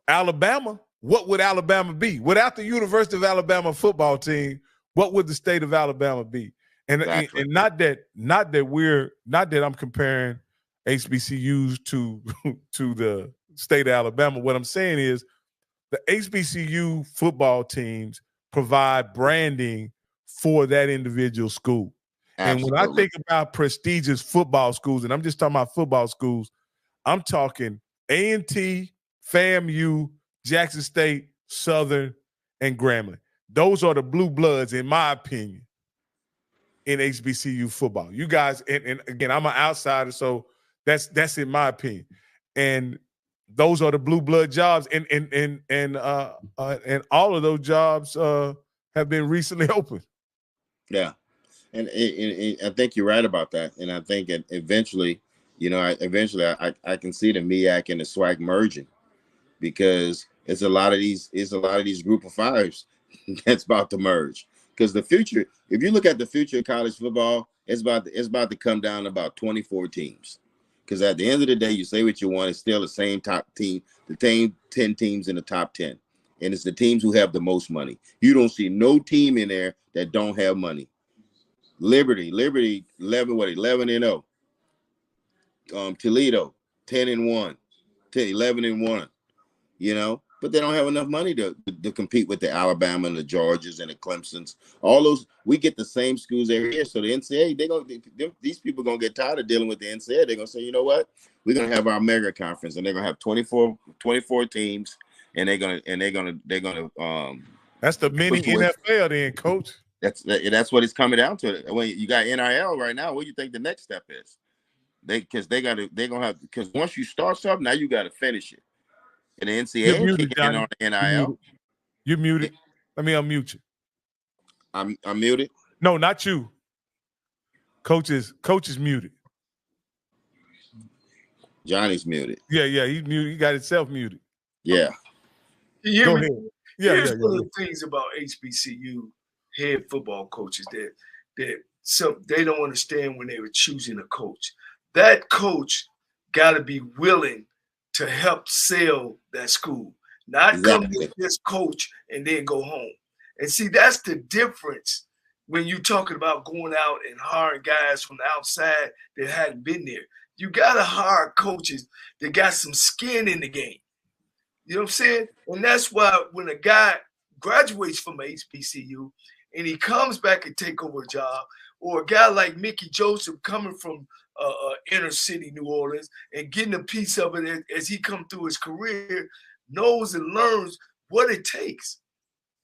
Alabama, what would Alabama be? Without the University of Alabama football team, what would the state of Alabama be? And Exactly. and not that I'm comparing HBCUs to the state of Alabama. What I'm saying is the HBCU football teams provide branding for that individual school. Absolutely. And when I think about prestigious football schools, and I'm just talking about football schools, I'm talking A&T, FAMU, Jackson State, Southern, and Grambling. Those are the blue bloods, in my opinion, in HBCU football. You guys, and again, I'm an outsider, so that's in my opinion. And those are the blue blood jobs, and all of those jobs have been recently opened. Yeah, and I think you're right about that. And I think eventually, I can see the MEAC and the SWAC merging, because it's a lot of these group of fives that's about to merge. Because the future, if you look at the future of college football, it's about to come down to about 24 teams. Because at the end of the day, you say what you want, it's still the same top team, the same 10 teams in the top 10. And it's the teams who have the most money. You don't see no team in there that don't have money. Liberty 11-0. Toledo 10-1, 11-1. But they don't have enough money to compete with the Alabama and the Georgias and the Clemsons. All those, we get the same schools every year. So the NCAA, these people are gonna get tired of dealing with the NCAA. They're gonna say, you know what? We're gonna have our mega conference, and they're gonna have 24 teams, and they're gonna That's the mini NFL then, coach. That's what it's coming down to. When you got NIL right now, what do you think the next step is? They're gonna have, because once you start something, now you got to finish it. And the NCAA kicking in on the NIL. You're muted. Let me unmute you. I'm muted. No, not you. Coach is muted. Johnny's muted. Yeah, he's muted. He got himself muted. Yeah. Go ahead. Here's one of the things about HBCU head football coaches that they don't understand when they were choosing a coach. That coach got to be willing to help sell that school, not come with this coach and then go home. And see, that's the difference when you're talking about going out and hiring guys from the outside that hadn't been there. You got to hire coaches that got some skin in the game. You know what I'm saying? And that's why when a guy graduates from HBCU and he comes back and take over a job, or a guy like Mickey Joseph coming from inner city New Orleans and getting a piece of it as he come through his career, knows and learns what it takes.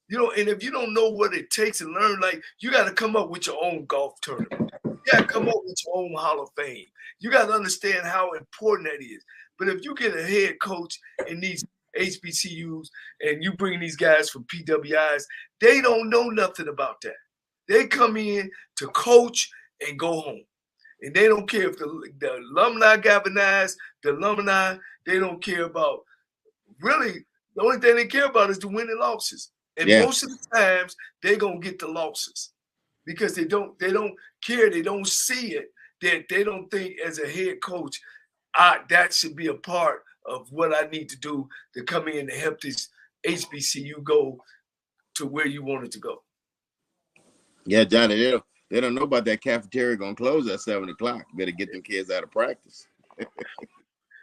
And if you don't know what it takes and learn, like, you got to come up with your own golf tournament. You got to come up with your own Hall of Fame. You got to understand how important that is. But if you get a head coach in these HBCUs and you bring these guys from PWIs, they don't know nothing about that. They come in to coach and go home. And they don't care if the alumni galvanize, the alumni, they don't care about, really, the only thing they care about is the winning losses. And most of the times, they're going to get the losses because they don't care. They don't see it. They don't think as a head coach, that should be a part of what I need to do to come in and help this HBCU go to where you want it to go. Yeah, Johnny, they don't know about that cafeteria going to close at 7 o'clock. You better get them kids out of practice.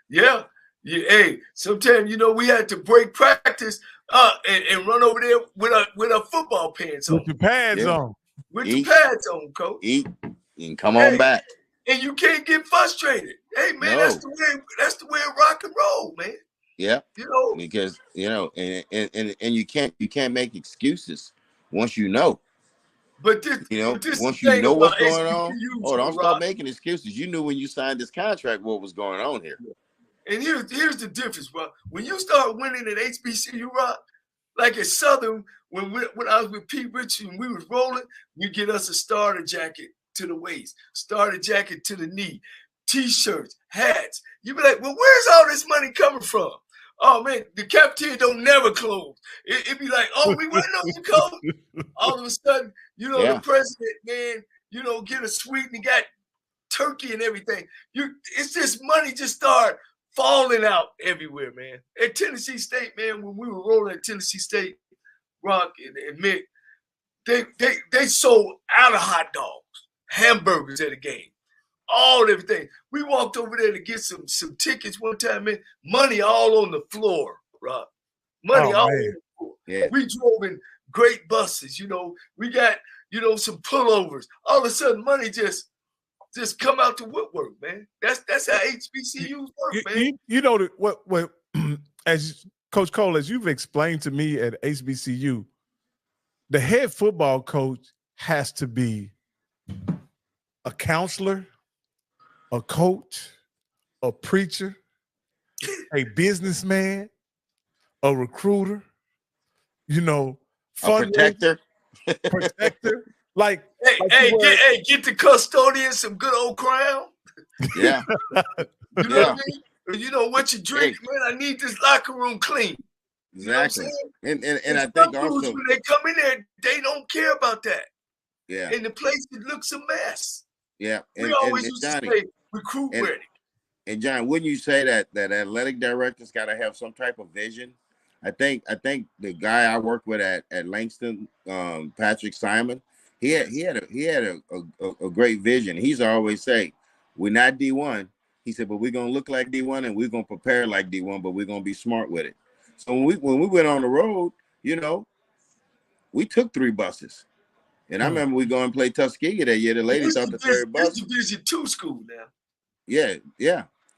Yeah. Hey, sometimes, we had to break practice and run over there with our football pants on. With your pads on. With your pads on, coach. Eat and come on back. And you can't get frustrated. Hey, man, that's the way of rock and roll, man. Yeah. Because, and you can't make excuses once you know. But this once you know what's going on, don't start making excuses. You knew when you signed this contract what was going on here. And here's the difference, bro. When you start winning at HBCU, Rock, like at Southern, when I was with Pete Richards and we was rolling, we get us a starter jacket to the waist, starter jacket to the knee, T-shirts, hats. You be like, well, where's all this money coming from? Oh, man, the cafeteria don't never close. It'd be like, oh, we waiting on you, coach. All of a sudden, the president, man, get a suite and he got turkey and everything. It's just money just start falling out everywhere, man. At Tennessee State, man, when we were rolling at Tennessee State, Rock and Mick, they sold out of hot dogs, hamburgers at a game, everything. We walked over there to get some tickets one time, man. Money all on the floor, Rock. Money all on the floor. Yeah. We drove in great buses, We got, some pullovers. All of a sudden, money just come out to woodwork, man. That's how HBCUs work, man. What as Coach Cole, as you've explained to me at HBCU, the head football coach has to be a counselor, a coach, a preacher, a businessman, a recruiter, a protector. Like, get the custodian some good old Crown. Yeah. What I mean? What you drink, man. I need this locker room clean. Exactly. And I think also when they come in there, they don't care about that. Yeah. And the place looks a mess. Yeah. We always used to say recruit ready. And John, wouldn't you say that athletic directors got to have some type of vision? I think the guy I worked with at Langston, Patrick Simon, he had a great vision. He's always say, we're not D1. He said, but we're gonna look like D1 and we're gonna prepare like D1, but we're gonna be smart with it. So when we went on the road, we took 3 buses. And I remember we go and play Tuskegee that year. The lady thought the third bus. It's Division II school now. Yeah.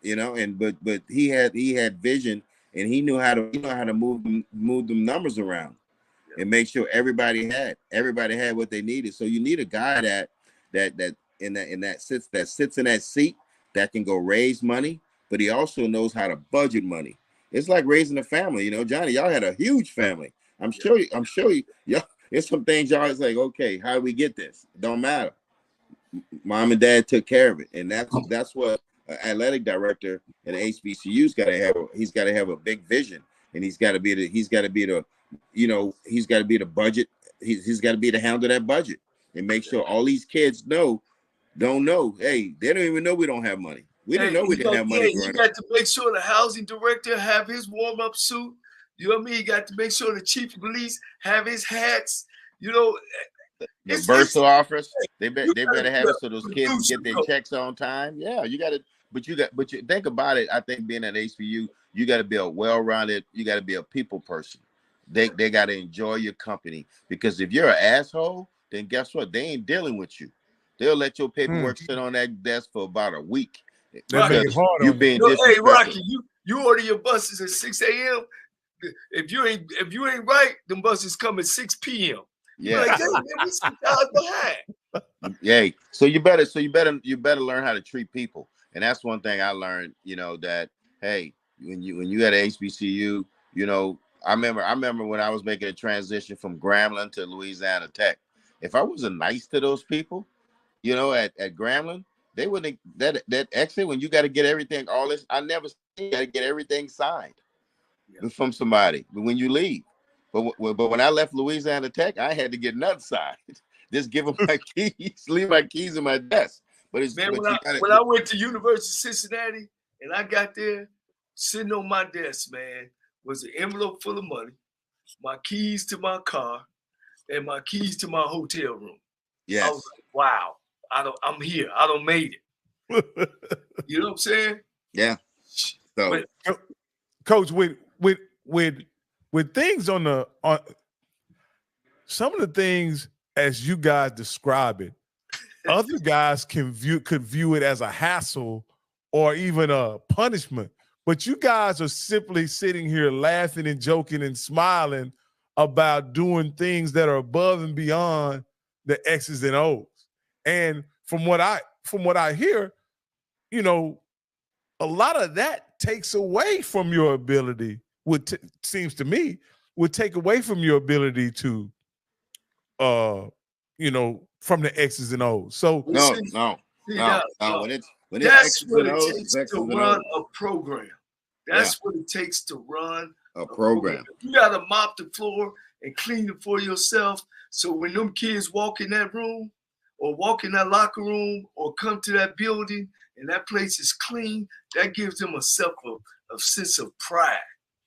And but he had vision and he knew how to move them numbers around and make sure everybody had what they needed. So you need a guy that sits in that seat that can go raise money, but he also knows how to budget money. It's like raising a family, Johnny, y'all had a huge family. I'm sure y'all, there's some things y'all is like, okay, how do we get this? It don't matter. Mom and dad took care of it. And that's what an athletic director at HBCU's got to have. He's got to have a big vision, and he's got to be the budget. He's got to be to handle that budget and make sure all these kids don't know. Hey, they don't even know we don't have money. We didn't know we didn't have money. You got to make sure the housing director have his warm-up suit. You know what I mean? You got to make sure the chief of police have his hats. The bursar office, they better have it so those kids get their checks on time. Yeah, you got to. But you think about it. I think being at HBU, you got to be a well-rounded. You got to be a people person. They got to enjoy your company, because if you're an asshole, then guess what? They ain't dealing with you. They'll let your paperwork sit on that desk for about a week. You being disrespectful. Hey, Rocky, you order your buses at 6 a.m. If you ain't right, them buses come at 6 p.m. Yeah. Like, man, we 6 hours behind. Yeah. So you better learn how to treat people. And that's one thing I learned, that hey, when you at a HBCU, I remember when I was making a transition from Grambling to Louisiana Tech. If I wasn't nice to those people, at Grambling, they wouldn't that exit when you got to get everything. All this I never seen. You got to get everything signed from somebody when you leave. But when I left Louisiana Tech, I had to get nothing signed. Just give them my keys, leave my keys in my desk. But it's Man, but when I went to University of Cincinnati and I got there, sitting on my desk, man, was an envelope full of money, my keys to my car, and my keys to my hotel room. yes. I was like, wow, I'm here. I don't made it. You know what I'm saying? Yeah. So, Coach, with things on some of the things as you guys describe it, other guys could view it as a hassle or even a punishment. But you guys are simply sitting here laughing and joking and smiling about doing things that are above and beyond the X's and O's. And from what I hear, you know, a lot of that takes away from your ability, seems to me, would take away from your ability to, you know, from the X's and O's. So no. When that's it's what X's and it O's, takes X's to and run O's. a program. That's what it takes to run a program. You got to mop the floor and clean it for yourself. So when them kids walk in that room or walk in that locker room or come to that building and that place is clean, that gives them a sense of pride.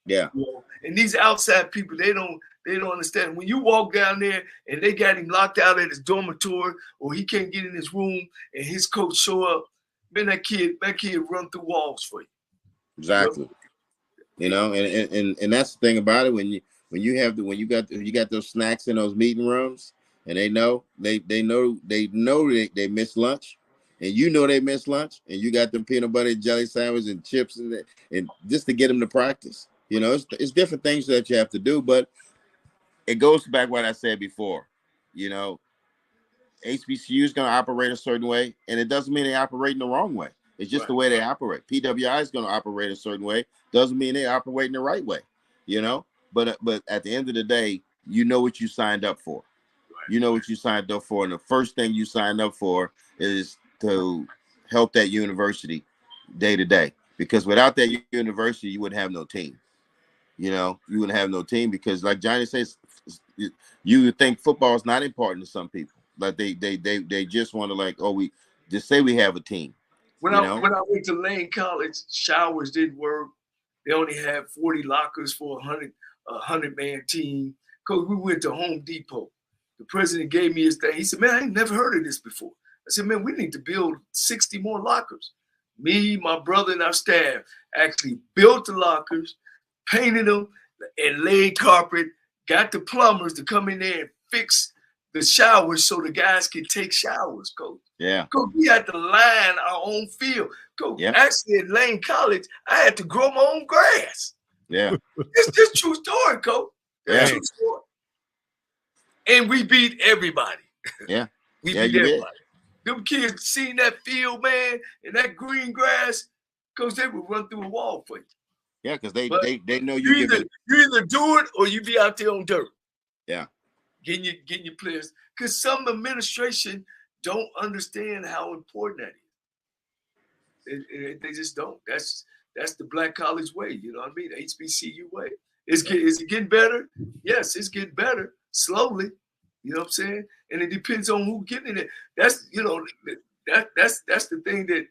Yeah. You know? And these outside people, they don't understand. When you walk down there and they got him locked out at his dormitory or he can't get in his room and his coach show up, man, that kid run through walls for you. Exactly. You know, and that's the thing about it. When you got those snacks in those meeting rooms and they know they miss lunch, and you know they miss lunch, and you got them peanut butter and jelly sandwiches and chips and just to get them to practice. You know, it's different things that you have to do, but it goes back to what I said before. You know, HBCU is going to operate a certain way, and it doesn't mean they operate in the wrong way. It's just the way they operate. PWI is going to operate a certain way. Doesn't mean they operate in the right way, you know. But at the end of the day, you know what you signed up for. You know what you signed up for, and the first thing you signed up for is to help that university day to day. Because without that university, you wouldn't have no team. You know, you wouldn't have no team because, like Johnny says, you would think football is not important to some people. Like they just want to we just say we have a team. When I went to Lane College, showers didn't work. They only had 40 lockers for a 100-man team. Because we went to Home Depot. The president gave me his thing. He said, man, I ain't never heard of this before. I said, man, we need to build 60 more lockers. Me, my brother, and our staff actually built the lockers, painted them, and laid carpet, got the plumbers to come in there and fix the showers so the guys can take showers, Coach. Yeah. Coach, we had to line our own field. Coach, actually at Lane College, I had to grow my own grass. Yeah. It's true story, Coach. It's true story. And we beat everybody. Yeah. We beat everybody. Them kids seen that field, man, and that green grass, Coach, they would run through a wall for you. Yeah, because they know you either do it or you be out there on dirt. Yeah. Getting your players. Because some administration don't understand how important that is. They just don't. That's the black college way. You know what I mean? The HBCU way. Is it getting better? Yes, it's getting better slowly. You know what I'm saying? And it depends on who getting it. That's that's the thing that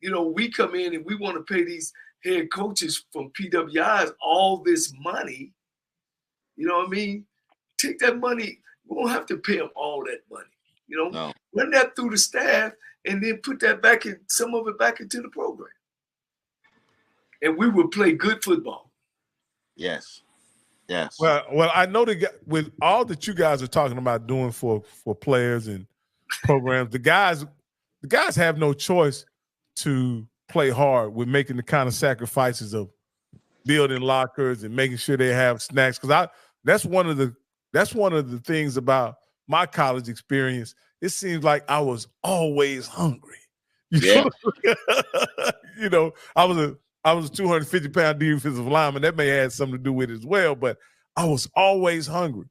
we come in and we want to pay these head coaches from PWIs all this money. You know what I mean? Take that money. We won't have to pay them all that money. You know, run that through the staff and then put that back in, some of it back into the program. And we will play good football. Yes. Yes. Well, I know with all that you guys are talking about doing for players and programs, the guys have no choice to play hard with making the kind of sacrifices of building lockers and making sure they have snacks. Because that's one of the things about my college experience. It seems like I was always hungry. You know, I was a 250-pound defensive lineman. That may have something to do with it as well, but I was always hungry.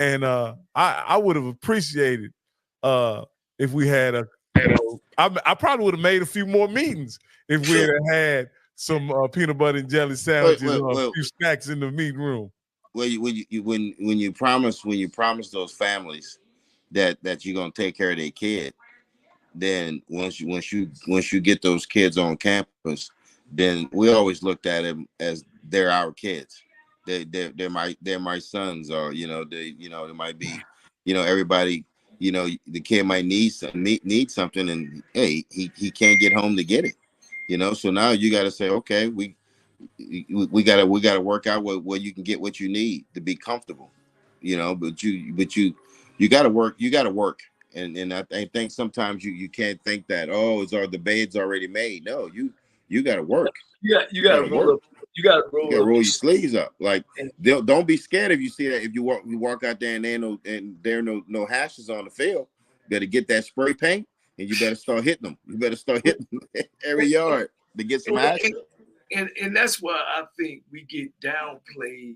And I would have appreciated if we had I probably would have made a few more meetings if we had some peanut butter and jelly sandwiches or a few snacks in the meeting room. When you promise those families that you're gonna take care of their kid, then once you get those kids on campus, then we always looked at them as they're our kids. They're my sons, or they might be, everybody, the kid might need something, and hey, he can't get home to get it, so now you got to say, okay, we gotta work out where you can get what you need to be comfortable, but you gotta work. And I think sometimes you can't think that, the bed's already made. No, you gotta work. Yeah, you gotta roll up. You gotta roll your sleeves up. Like, don't be scared if you see that. If you walk out there and there are no hashes on the field, you better get that spray paint and you better start hitting them. You better start hitting them every yard to get some hashes. And that's why I think we get downplayed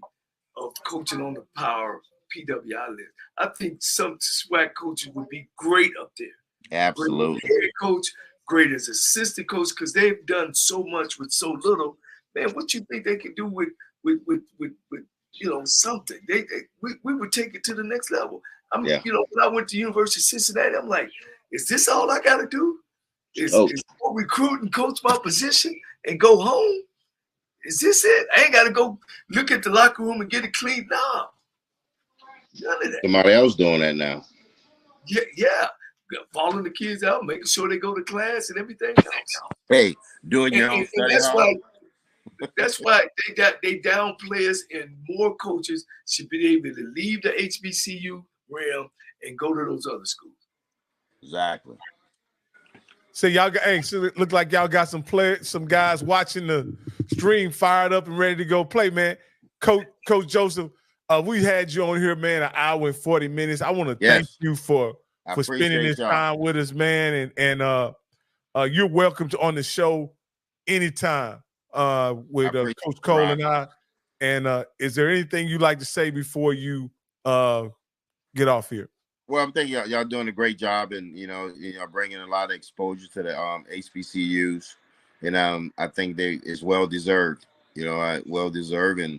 of coaching on the power PWI list. I think some SWAC coaches would be great up there. Absolutely. Great head coach, great as assistant coach, because they've done so much with so little. Man, what you think they can do with something? We would take it to the next level. When I went to University of Cincinnati, I'm like, is this all I got to do? Is recruit and coach my position and go home? Is this it? I ain't got to go look at the locker room and get it cleaned up. None of that. Somebody else doing that now. Yeah. Following the kids out, making sure they go to class and everything else. Hey, doing your own study. That's why they downplay us, and more coaches should be able to leave the HBCU realm and go to those other schools. Exactly. So so it look like y'all got some guys watching the stream fired up and ready to go play, man. Coach Joseph, we had you on here, man, an hour and 40 minutes. I want to thank you for spending this time with us, man. And you're welcome on the show anytime with Coach Cole and I. And is there anything you'd like to say before you get off here? Well, I'm thinking y'all doing a great job, and bringing a lot of exposure to the HBCUs, and I think it's well deserved. Well deserved, and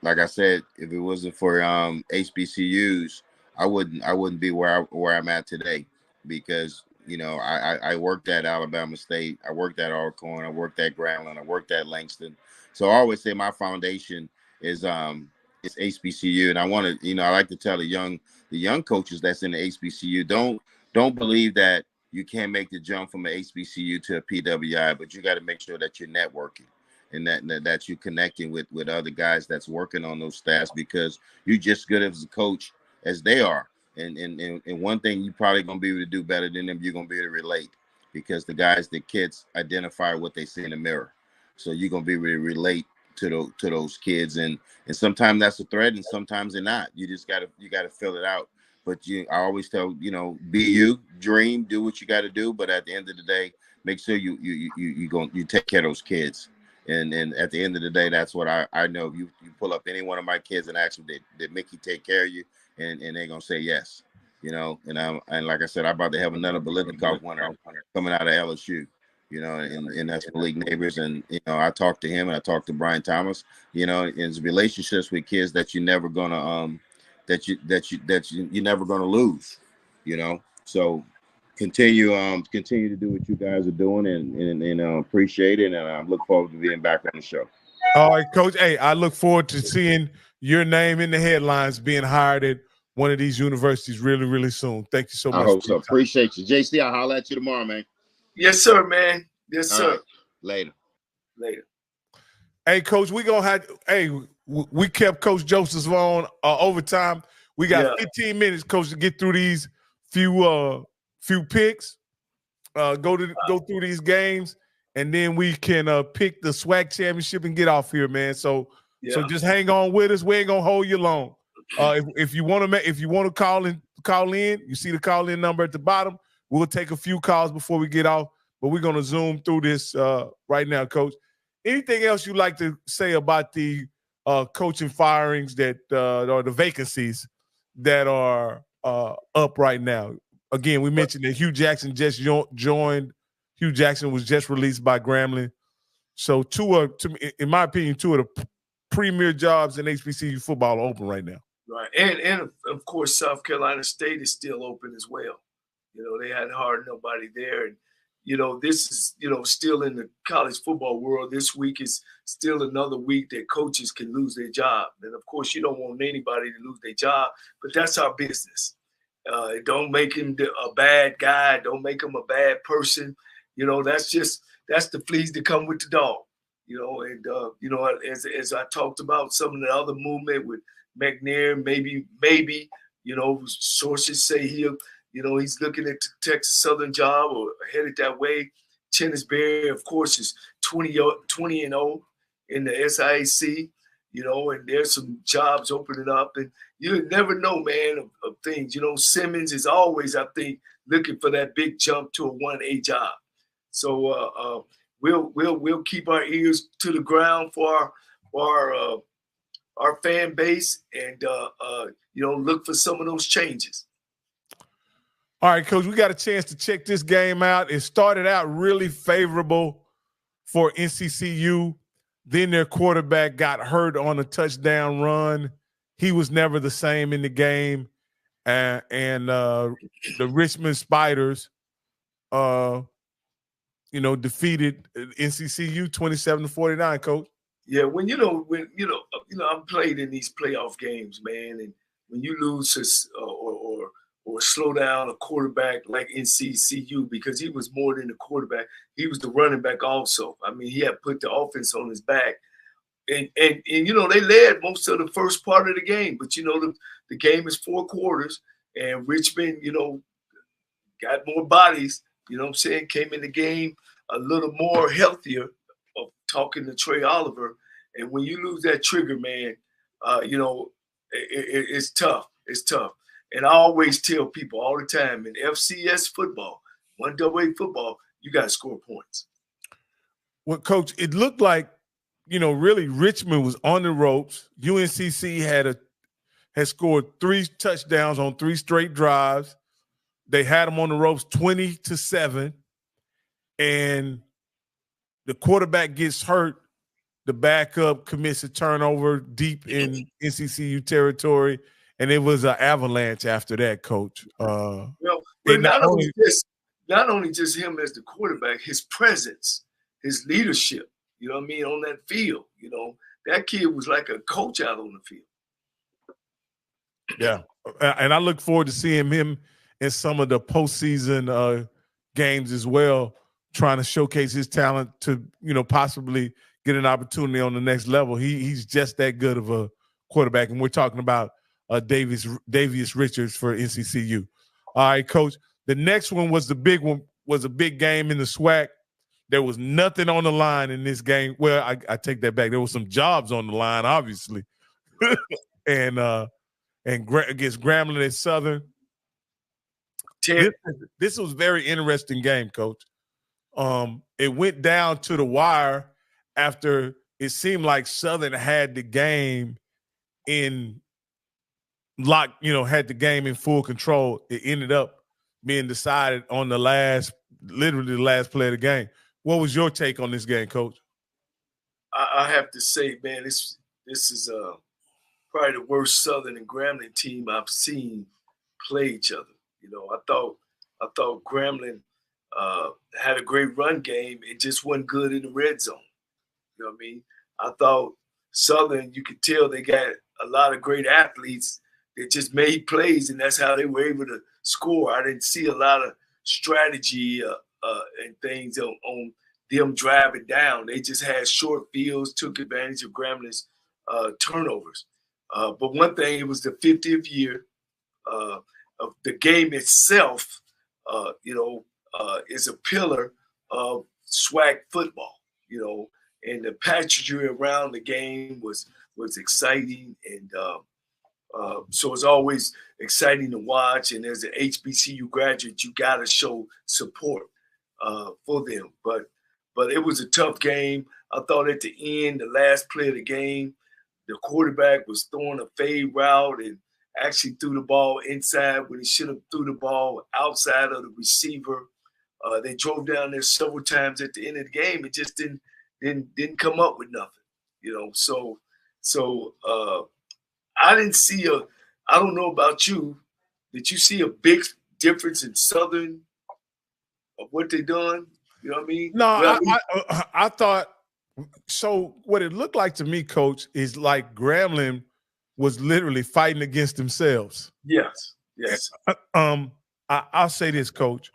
like I said, if it wasn't for HBCUs, I wouldn't be where I'm at today, because I worked at Alabama State, I worked at Alcorn, I worked at Grambling, I worked at Langston. So I always say my foundation is HBCU, and I want to, I like to tell the young coaches that's in the HBCU, don't believe that you can't make the jump from an HBCU to a PWI, but you got to make sure that you're networking and that you're connecting with other guys that's working on those staffs, because you're just good as a coach as they are. And one thing you probably gonna be able to do better than them, you're gonna be able to relate, because the kids identify what they see in the mirror, so you're gonna be able to relate to those kids, and sometimes that's a threat, and sometimes they're not. You gotta fill it out. But I always tell, be you, dream, do what you got to do, but at the end of the day, make sure you take care of those kids. And at the end of the day, that's what I know. You pull up any one of my kids and ask them, did Mickey take care of you? And they're gonna say yes. And like I said, I'm about to have another Bolitnikoff winner coming out of LSU. And that's my league neighbors. And I talked to him, and I talked to Brian Thomas. And his relationships with kids that you're never gonna you're never gonna lose. So continue to do what you guys are doing, and appreciate it. And I look forward to being back on the show. All right, Coach. Hey, I look forward to seeing your name in the headlines, being hired at one of these universities really, really soon. Thank you so much. I hope so. Appreciate you. JC, I'll holler at you tomorrow, man. Yes, sir, man. Yes, sir. Right. Later. Hey, Coach, we kept Coach Joseph on overtime. We got 15 minutes, Coach, to get through these few picks, go through these games, and then we can pick the SWAC championship and get off here, man. So just hang on with us. We ain't gonna hold you long. If you want to call in, you see the call in number at the bottom. We'll take a few calls before we get off, but we're gonna zoom through this right now, Coach. Anything else you'd like to say about the coaching firings that or the vacancies that are up right now? again, we mentioned that Hugh Jackson just joined. Hugh Jackson was just released by Grambling. So in my opinion, two of the premier jobs in HBCU football are open right now. Right. And of course, South Carolina State is still open as well. You know, they hadn't hired nobody there. And, you know, this is, you know, still in the college football world. This week is still another week that coaches can lose their job. And, of course, you don't want anybody to lose their job, but that's our business. Don't make him a bad guy. Don't make him a bad person. You know, that's the fleas that come with the dog. You know, and, you know, as I talked about some of the other movement with McNair, maybe, you know, sources say he's looking at the Texas Southern job or headed that way. Chennisberry, of course, is 20-0 in the SIAC, you know, and there's some jobs opening up. And you never know, man, of things. You know, Simmons is always, I think, looking for that big jump to a 1A job. So we'll keep our ears to the ground for our fan base and, you know, look for some of those changes. All right, Coach, we got a chance to check this game out. It started out really favorable for NCCU. Then their quarterback got hurt on a touchdown run. He was never the same in the game. And the Richmond Spiders, you know, defeated NCCU 27-49, Coach. Yeah, when I've played in these playoff games, man, and when you lose or slow down a quarterback like NCCU, because he was more than the quarterback, he was the running back also. I mean, he had put the offense on his back, and you know, they led most of the first part of the game, but you know, the game is 4 quarters, and Richmond, you know, got more bodies. You know what I'm saying? Came in the game a little more healthier. Of talking to Trey Oliver, and when you lose that trigger, man, you know, it's tough. It's tough. And I always tell people all the time in FCS football, 1AA football, you got to score points. Well, Coach, it looked like, you know, really Richmond was on the ropes. UNCC had scored 3 touchdowns on 3 straight drives. They had them on the ropes 20-7, and the quarterback gets hurt. The backup commits a turnover deep in NCCU territory, and it was an avalanche after that, Coach. Well, but not only just him as the quarterback, his presence, his leadership, you know what I mean, on that field. You know, that kid was like a coach out on the field. Yeah, and I look forward to seeing him in some of the postseason games as well, trying to showcase his talent to, you know, possibly get an opportunity on the next level. He's just that good of a quarterback, and we're talking about Davius Richards for NCCU. All right, Coach. The next one was the big one. Was a big game in the SWAC. There was nothing on the line in this game. Well, I take that back. There was some jobs on the line, obviously, and against Grambling at Southern. This was a very interesting game, Coach. It went down to the wire after it seemed like Southern had the game in lock, you know, had the game in full control. It ended up being decided on literally the last play of the game. What was your take on this game, Coach? I have to say, man, this is probably the worst Southern and Grambling team I've seen play each other. You know, I thought Grambling had a great run game. It just wasn't good in the red zone. You know what I mean? I thought Southern, you could tell they got a lot of great athletes that just made plays, and that's how they were able to score. I didn't see a lot of strategy and things on them driving down. They just had short fields, took advantage of Grambling's turnovers. But one thing, it was the 50th year of the game itself, you know, is a pillar of SWAC football, you know, and the pageantry around the game was exciting. And so it's always exciting to watch. And as an HBCU graduate, you got to show support for them. But it was a tough game. I thought at the end, the last play of the game, the quarterback was throwing a fade route, and actually threw the ball inside when he should have threw the ball outside of the receiver. They drove down there several times at the end of the game. It just didn't come up with nothing, you know. So I didn't see I don't know about you. Did you see a big difference in Southern of what they done? You know what I mean? No, Well, I thought so. What it looked like to me, Coach, is like Grambling was literally fighting against themselves. yes. I'll say this, Coach.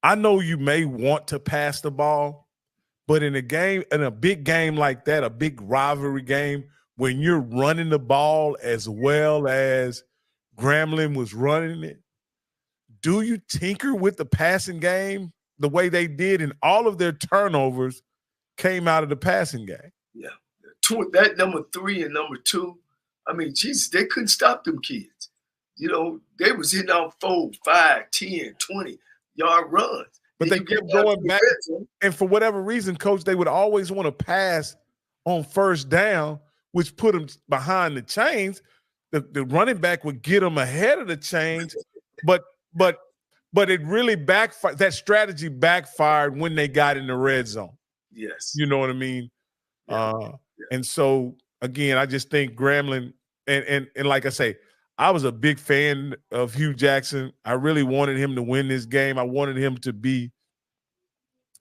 I know you may want to pass the ball, but in a big game like that, a big rivalry game, when you're running the ball as well as Grambling was running it, do you tinker with the passing game the way they did? And all of their turnovers came out of the passing game. Yeah. That number 3 and number 2, I mean, Jesus, they couldn't stop them kids. You know, they was hitting out 4, 5, 10, 20-yard runs. But they kept going back. And for whatever reason, Coach, they would always want to pass on first down, which put them behind the chains. The running back would get them ahead of the chains, but it really backfired. That strategy backfired when they got in the red zone. Yes. You know what I mean? Yeah. And so, again, I just think Grambling, and like I say, I was a big fan of Hugh Jackson. I really wanted him to win this game. I wanted him to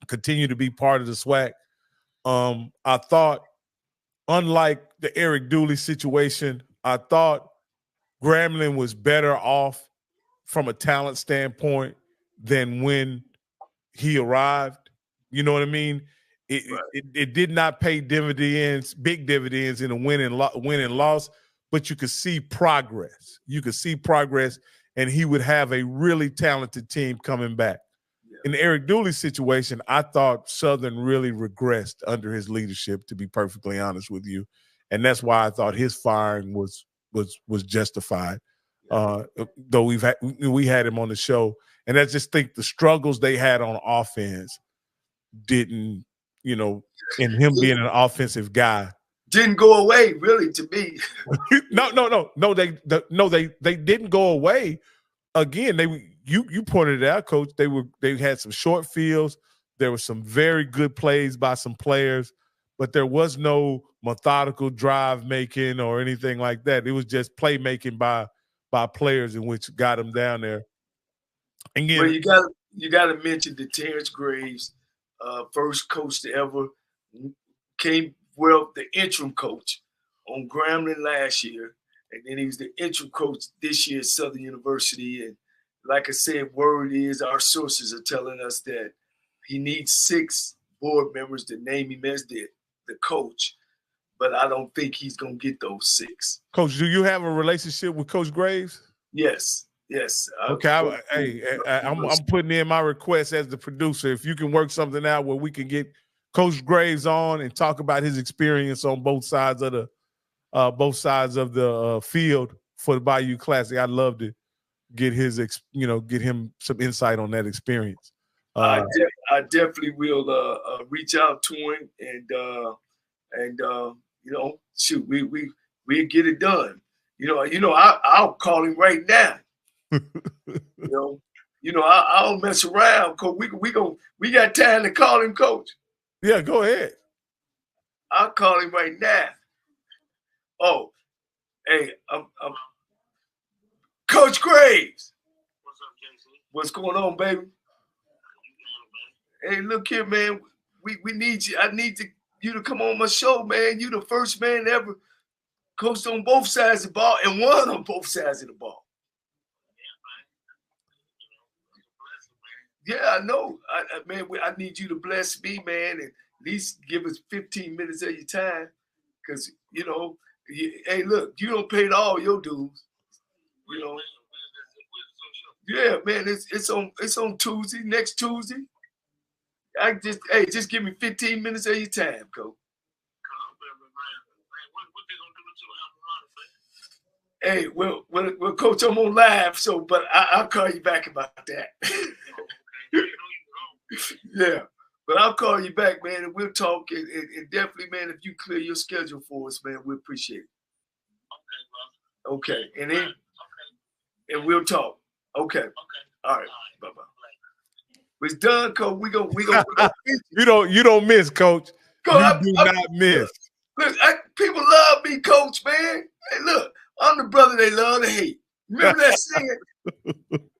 continue to be part of the SWAC. I thought, unlike the Eric Dooley situation, I thought Grambling was better off from a talent standpoint than when he arrived. You know what I mean? It did not pay dividends, big dividends in a win and loss, but you could see progress. You could see progress, and he would have a really talented team coming back. Yeah. In the Eric Dooley situation, I thought Southern really regressed under his leadership, to be perfectly honest with you. And that's why I thought his firing was justified. Though we had him on the show, and I just think the struggles they had on offense didn't, you know, and him being an offensive guy didn't go away, really, to me. No, they didn't go away. Again, you pointed it out, Coach. They had some short fields. There were some very good plays by some players, but there was no methodical drive making or anything like that. It was just play making by players, in which got them down there. Again, well, you got to mention the Terrence Graves, first coach to ever came. Well, the interim coach on Grambling last year, and then he was the interim coach this year at Southern University. And like I said, word is our sources are telling us that he needs 6 board members to name him as the coach. But I don't think he's going to get those 6. Coach, do you have a relationship with Coach Graves? Yes. Okay, I'm putting in my request as the producer. If you can work something out where we can get Coach Graves on and talk about his experience on both sides of the field for the Bayou Classic, I'd love to get get him some insight on that experience. I definitely will reach out to him and you know, shoot, we get it done. I'll call him right now. I don't mess around, Coach. We got time to call him, Coach. Yeah, go ahead. I'll call him right now. Oh, hey, I'm Coach Graves. What's up, JC? What's going on, baby? Hey, look here, man. We need you. I need you to come on my show, man. You the first man to ever coached on both sides of the ball and won on both sides of the ball. Yeah, I know. I need you to bless me, man, and at least give us 15 minutes of your time. Because, hey, look, you don't pay all your dues. Yeah, man, it's on Tuesday, next Tuesday. Just give me 15 minutes of your time, Coach. Hey, well, Coach, I'm on live, but I'll call you back about that. Yeah, but I'll call you back, man, and we'll talk. And definitely, man, if you clear your schedule for us, man, we appreciate it. Okay, and we'll talk. Okay. All right. Bye-bye. It's done, Coach. We gonna you don't miss, Coach. Coach, You do not miss. Look, people love me, Coach, man. Hey, look, I'm the brother they love to hate. Remember that saying?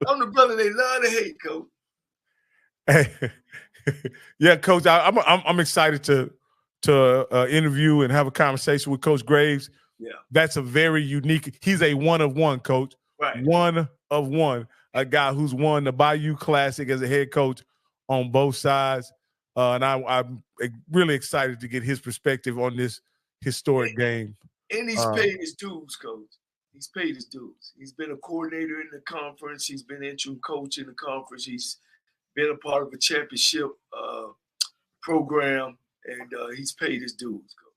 I'm the brother they love to hate, Coach. Hey, yeah, Coach. I'm excited to interview and have a conversation with Coach Graves. Yeah, that's a very unique. He's a one of one, Coach. Right. One of one. A guy who's won the Bayou Classic as a head coach on both sides, and I'm really excited to get his perspective on this historic game. And he's paid his dues, Coach. He's paid his dues. He's been a coordinator in the conference. He's been interim coach in the conference. He's been a part of a championship program, and he's paid his dues, Coach.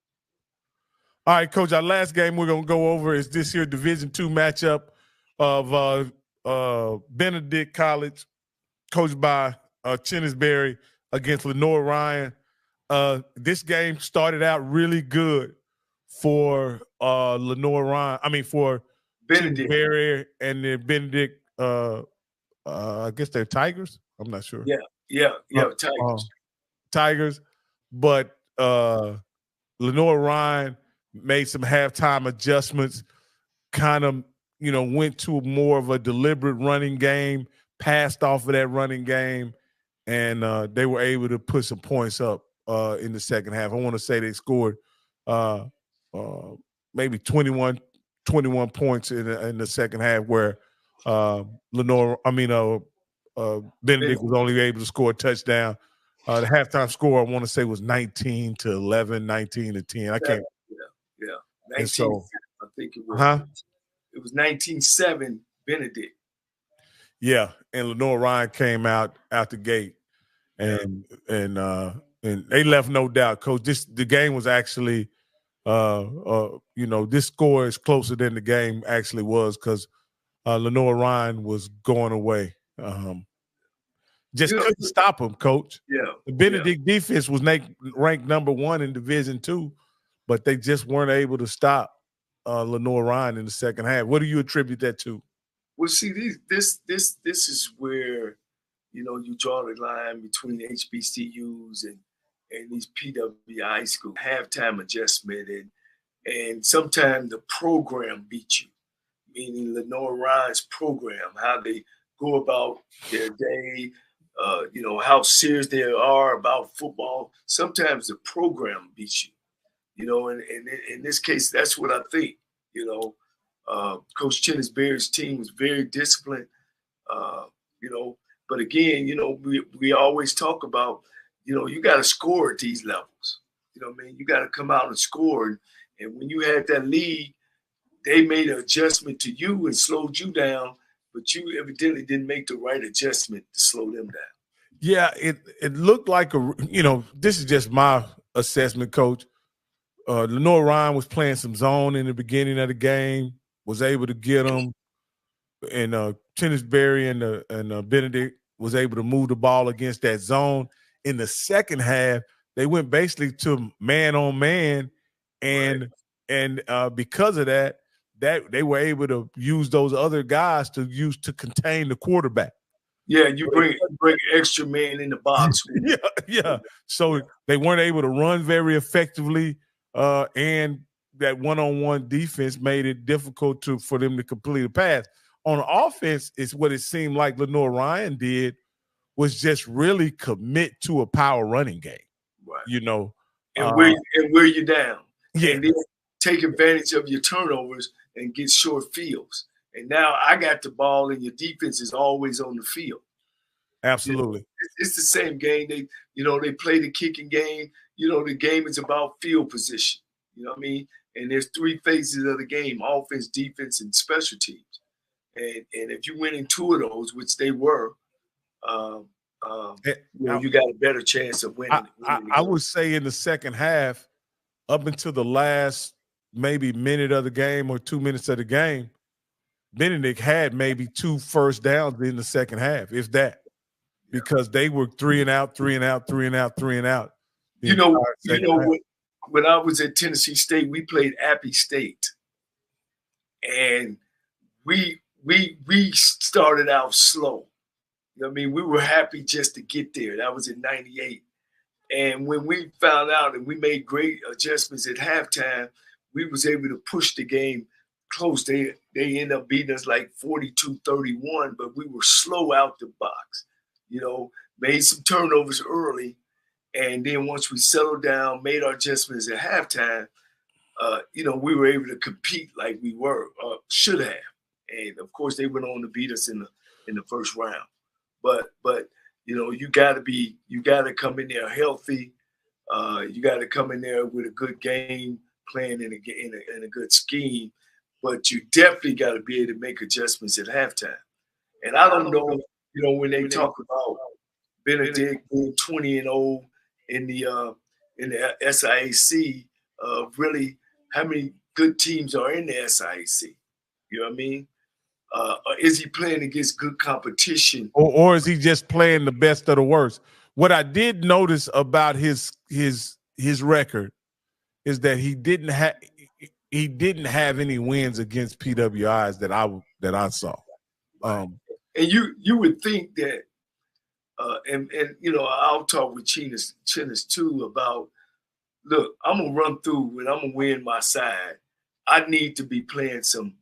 All right, Coach, our last game we're going to go over is this here Division II matchup of Benedict College, coached by Chennisberry, against Lenore Ryan. This game started out really good for Lenore Ryan. I mean, for Chennisberry and the Benedict, I guess they're Tigers. I'm not sure. Yeah, Tigers. Tigers. But Lenore Ryan made some halftime adjustments, kind of, went to more of a deliberate running game, passed off of that running game, and they were able to put some points up in the second half. I want to say they scored maybe 21 points in the second half, where Benedict was only able to score a touchdown. The halftime score, I want to say, was 19-11, 19-10. I can't. Yeah. 19, I think it was. It was 19-7 Benedict. Yeah, and Lenore Ryan came out the gate, and they left no doubt, Coach. The game was actually, this score is closer than the game actually was, because Lenore Ryan was going away. Just couldn't stop him, Coach. Yeah. The Benedict defense was ranked number 1 in Division II, but they just weren't able to stop Lenore Ryan in the second half. What do you attribute that to? Well, see, this is where, you draw the line between HBCUs and these PWI schools. Halftime adjustment, and sometimes the program beats you, meaning Lenore Ryan's program, how they go about their day, how serious they are about football. Sometimes the program beats you, and in this case, that's what I think. Coach Chennisberry's team was very disciplined, but again, we always talk about, you got to score at these levels. You got to come out and score. And when you had that lead, they made an adjustment to you and slowed you down, but you evidently didn't make the right adjustment to slow them down. Yeah, it looked like this is just my assessment, Coach. Lenore Ryan was playing some zone in the beginning of the game, was able to get them, and Chennisberry and Benedict was able to move the ball against that zone. In the second half, they went basically to man on man, and because of that they were able to use those other guys to contain the quarterback. Yeah, you bring extra man in the box. Yeah. So they weren't able to run very effectively, and that one-on-one defense made it difficult for them to complete a pass. On offense, it's what it seemed like Lenore Ryan did was just really commit to a power running game. Right. And wear you down. Yeah. And then take advantage of your turnovers and get short fields. And now I got the ball and your defense is always on the field. Absolutely. It's the same game. They play the kicking game. The game is about field position. You know what I mean? And there's 3 phases of the game: offense, defense, and special teams. And if you win in 2 of those, which they were, you got a better chance of winning. I would say in the second half, up until the last maybe minute of the game or 2 minutes of the game, Benedict had maybe 2 first downs in the second half, if that, because they were 3 and out, 3 and out, 3 and out, 3 and out. When I was at Tennessee State, we played Appy State. and we started out slow. You know what I mean? We were happy just to get there. That was in '98. And when we found out and we made great adjustments at halftime, we was able to push the game close. They ended up beating us like 42-31, but we were slow out the box. You know, made some turnovers early. And then once we settled down, made our adjustments at halftime, you know, we were able to compete like we were, should have. And of course, they went on to beat us in the first round. But you know, you got to come in there healthy. You got to come in there with a good game plan and a good scheme. But you definitely got to be able to make adjustments at halftime. And I don't know, you know, when they talk about Benedict being 20-0 in the SIAC, really how many good teams are in the SIAC? You know what I mean? Is he playing against good competition, or is he just playing the best of the worst? What I did notice about his record is that he didn't have any wins against PWIs that I saw. And you would think that, and you know, I'll talk with Chinnis too about, look, I'm gonna run through and I'm gonna win my side. I need to be playing some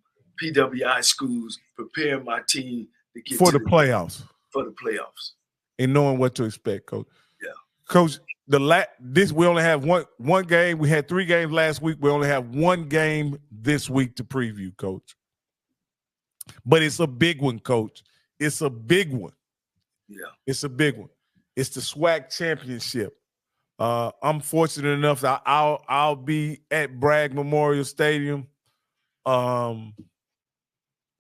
PWI schools, preparing my team to get for to the playoffs. For the playoffs. And knowing what to expect, Coach. Yeah. Coach, we only have one game. We had 3 games last week. We only have 1 game this week to preview, Coach. But it's a big one, Coach. It's a big one. Yeah. It's a big one. It's the SWAC championship. I'm fortunate enough that I'll be at Bragg Memorial Stadium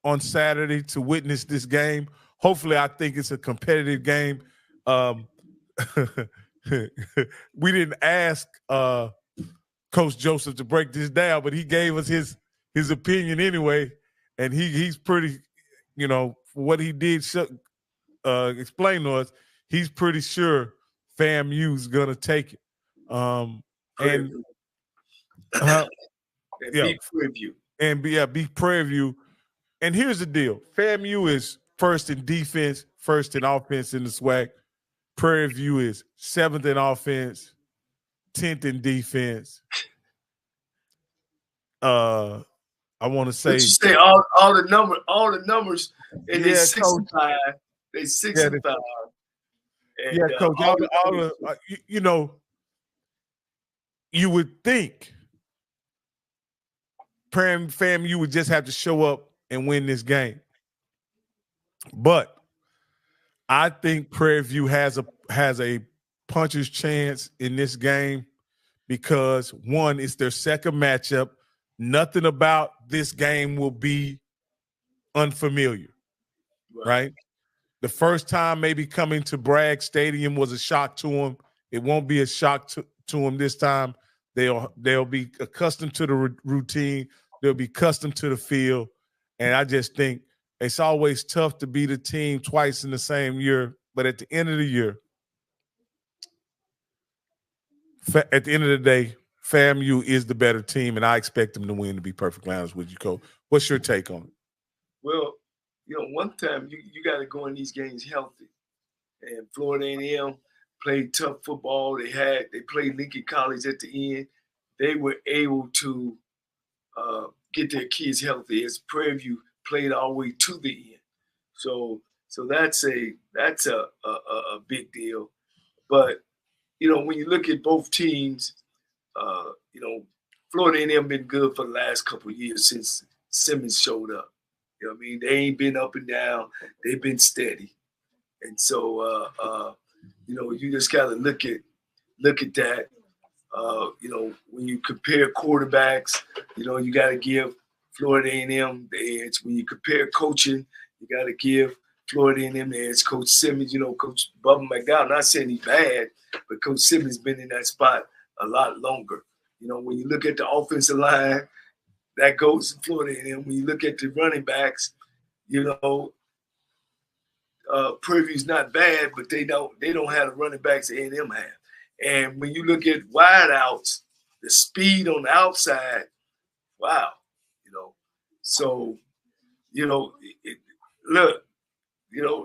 on Saturday to witness this game. Hopefully, I think it's a competitive game. We didn't ask Coach Joseph to break this down, but he gave us his opinion anyway, and he's pretty, you know, for what he did explain to us, he's pretty sure FAMU's gonna take it. And be Prairie and be Prairie View. And here's the deal: FAMU is first in defense, first in offense in the SWAC. Prairie View is 7th in offense, 10th in defense. I want to say, all the numbers, and they 6 and 5. They 6 and 5. And, yeah, Coach. You know, you would think FAMU would just have to show up and win this game, but I think Prairie View has a puncher's chance in this game because, one, it's their second matchup. Nothing about this game will be unfamiliar, right? The first time maybe coming to Bragg Stadium was a shock to them. It won't be a shock to them this time. They'll be accustomed to the routine. They'll be accustomed to the field. And I just think it's always tough to beat a team twice in the same year. But at the end of the year, at the end of the day, FAMU is the better team, and I expect them to win, to be perfectly honest with you, Coach. What's your take on it? Well, you know, one time you got to go in these games healthy. And Florida A&M played tough football. They played Lincoln College at the end. They were able to get their kids healthy as Prairie View played all the way to the end. So that's a big deal. But you know, when you look at both teams, you know, Florida A&M been good for the last couple of years since Simmons showed up. You know what I mean? They ain't been up and down. They've been steady. And so, you know, you just got to look at that. You know, when you compare quarterbacks, you know, you got to give Florida A&M the edge. When you compare coaching, you got to give Florida A&M the edge. Coach Simmons, you know, Coach Bubba McDowell, not saying he's bad, but Coach Simmons been in that spot a lot longer. You know, when you look at the offensive line, that goes to Florida A&M. When you look at the running backs, you know, Prairie View's not bad, but they don't have the running backs A&M have. And when you look at wideouts, the speed on the outside, wow, you know. So, look,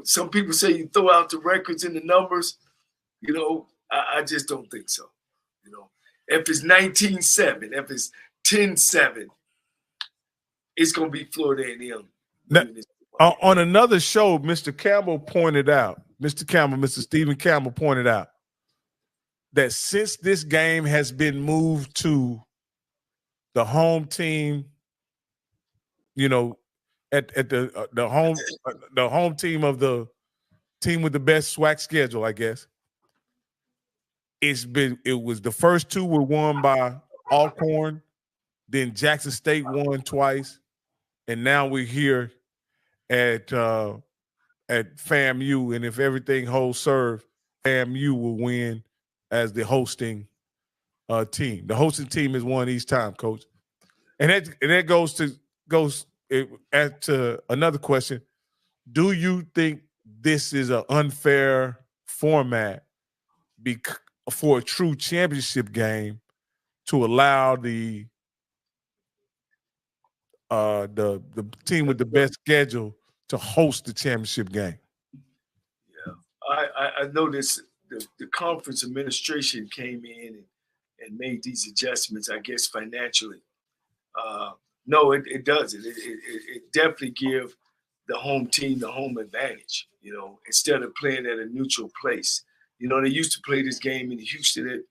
some people say you throw out the records and the numbers. I just don't think so. If it's 19-7, if it's 10-7, it's going to be Florida A&M. On another show, Mr. Stephen Campbell pointed out that since this game has been moved to the home team, at the home team of the team with the best SWAC schedule, I guess. It was the first two were won by Alcorn, then Jackson State won twice, and now we're here at FAMU, and if everything holds serve, FAMU will win as the hosting team. The hosting team is won each time, Coach. And that goes to another question. Do you think this is an unfair format for a true championship game to allow the team with the best schedule to host the championship game? Yeah, I noticed the conference administration came in and made these adjustments, I guess, financially. No, it doesn't. It definitely gives the home team the home advantage, instead of playing at a neutral place. They used to play this game in Houston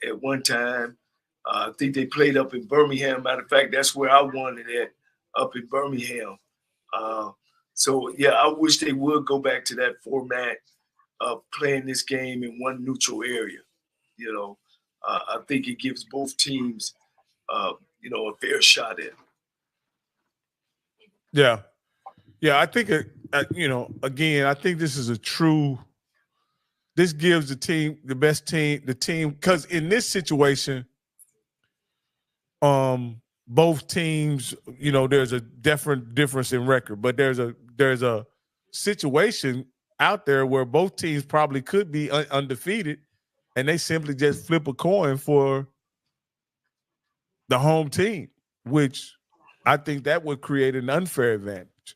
at one time. I think they played up in Birmingham. Matter of fact, that's where I wanted it, up in Birmingham. So, yeah, I wish they would go back to that format of playing this game in one neutral area. I think it gives both teams, a fair shot at it. Yeah. Yeah, I think, again, I think this is this gives the team, the best team, because in this situation, both teams, there's a difference in record, but there's a situation out there where both teams probably could be undefeated, and they simply just flip a coin for the home team, which I think that would create an unfair advantage.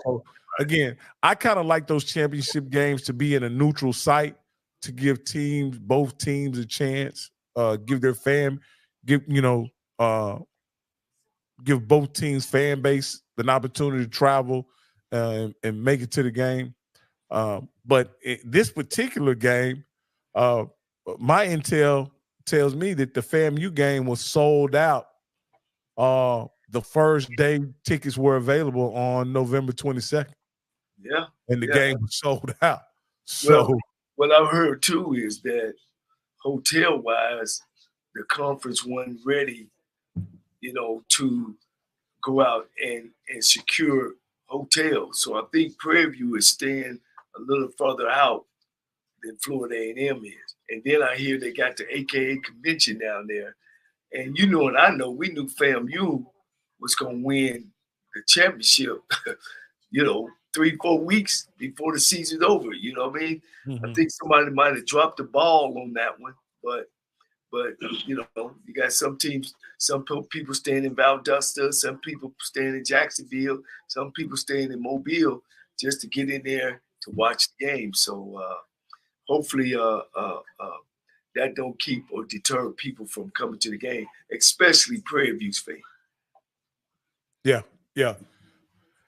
So again, I kind of like those championship games to be in a neutral site to give both teams a chance, give their give both teams fan base an opportunity to travel and make it to the game. But this particular game, my intel tells me that the FAMU game was sold out the first day tickets were available on November 22nd. Yeah. And the game was sold out. So what I've heard too is that hotel-wise, the conference wasn't ready, to go out and secure hotels. So I think Prairie View is staying a little further out than Florida A&M is. And then I hear they got the AKA convention down there. And and I know, we knew FAMU was going to win the championship, 3-4 weeks before the season's over. You know what I mean? Mm-hmm. I think somebody might have dropped the ball on that one. But you got some teams, some people staying in Valdosta, some people staying in Jacksonville, some people staying in Mobile just to get in there to watch the game. So hopefully that don't keep or deter people from coming to the game, especially Prairie View's fans.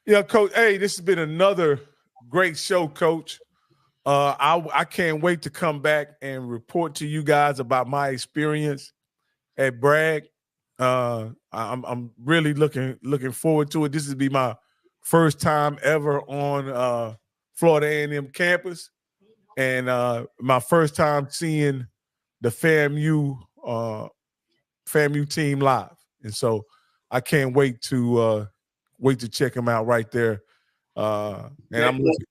Yeah, Coach. Hey, this has been another great show, Coach. I can't wait to come back and report to you guys about my experience at Bragg. I'm really looking forward to it. This will be my first time ever on Florida A&M campus, and my first time seeing the FAMU team live. And so I can't wait to check them out right there. And I'm looking.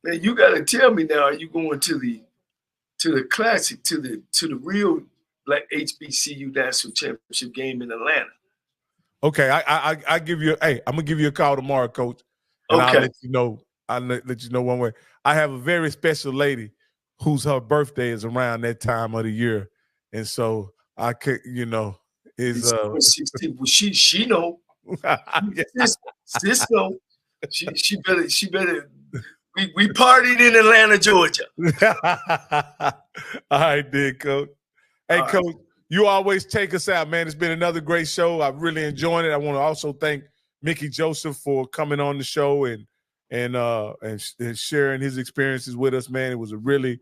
Man, you got to tell me now, are you going to the classic, to the real Black HBCU National Championship game in Atlanta? Okay, I give you. Hey, I'm gonna give you a call tomorrow, Coach, and okay. I'll let you know. I'll let you know one way. I have a very special lady whose her birthday is around that time of the year, and so I could, is she know. Cisco, she better. We partied in Atlanta, Georgia. All right, then, Coach. Hey, Coach, you always take us out, man. It's been another great show. I've really enjoyed it. I want to also thank Mickey Joseph for coming on the show and sharing his experiences with us, man. It was a really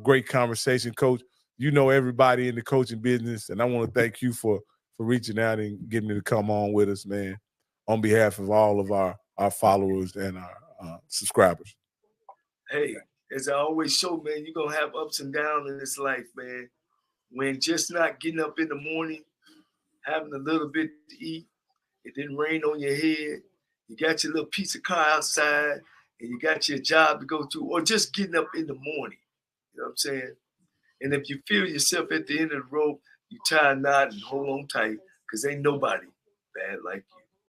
great conversation, Coach. You know everybody in the coaching business, and I want to thank you for reaching out and getting me to come on with us, man, on behalf of all of our followers and our subscribers. Hey, as I always show, man, you're going to have ups and downs in this life, man. When just not getting up in the morning, having a little bit to eat, it didn't rain on your head, you got your little piece of car outside, and you got your job to go to, or just getting up in the morning. You know what I'm saying? And if you feel yourself at the end of the rope, you tie a knot and hold on tight, because ain't nobody bad like you.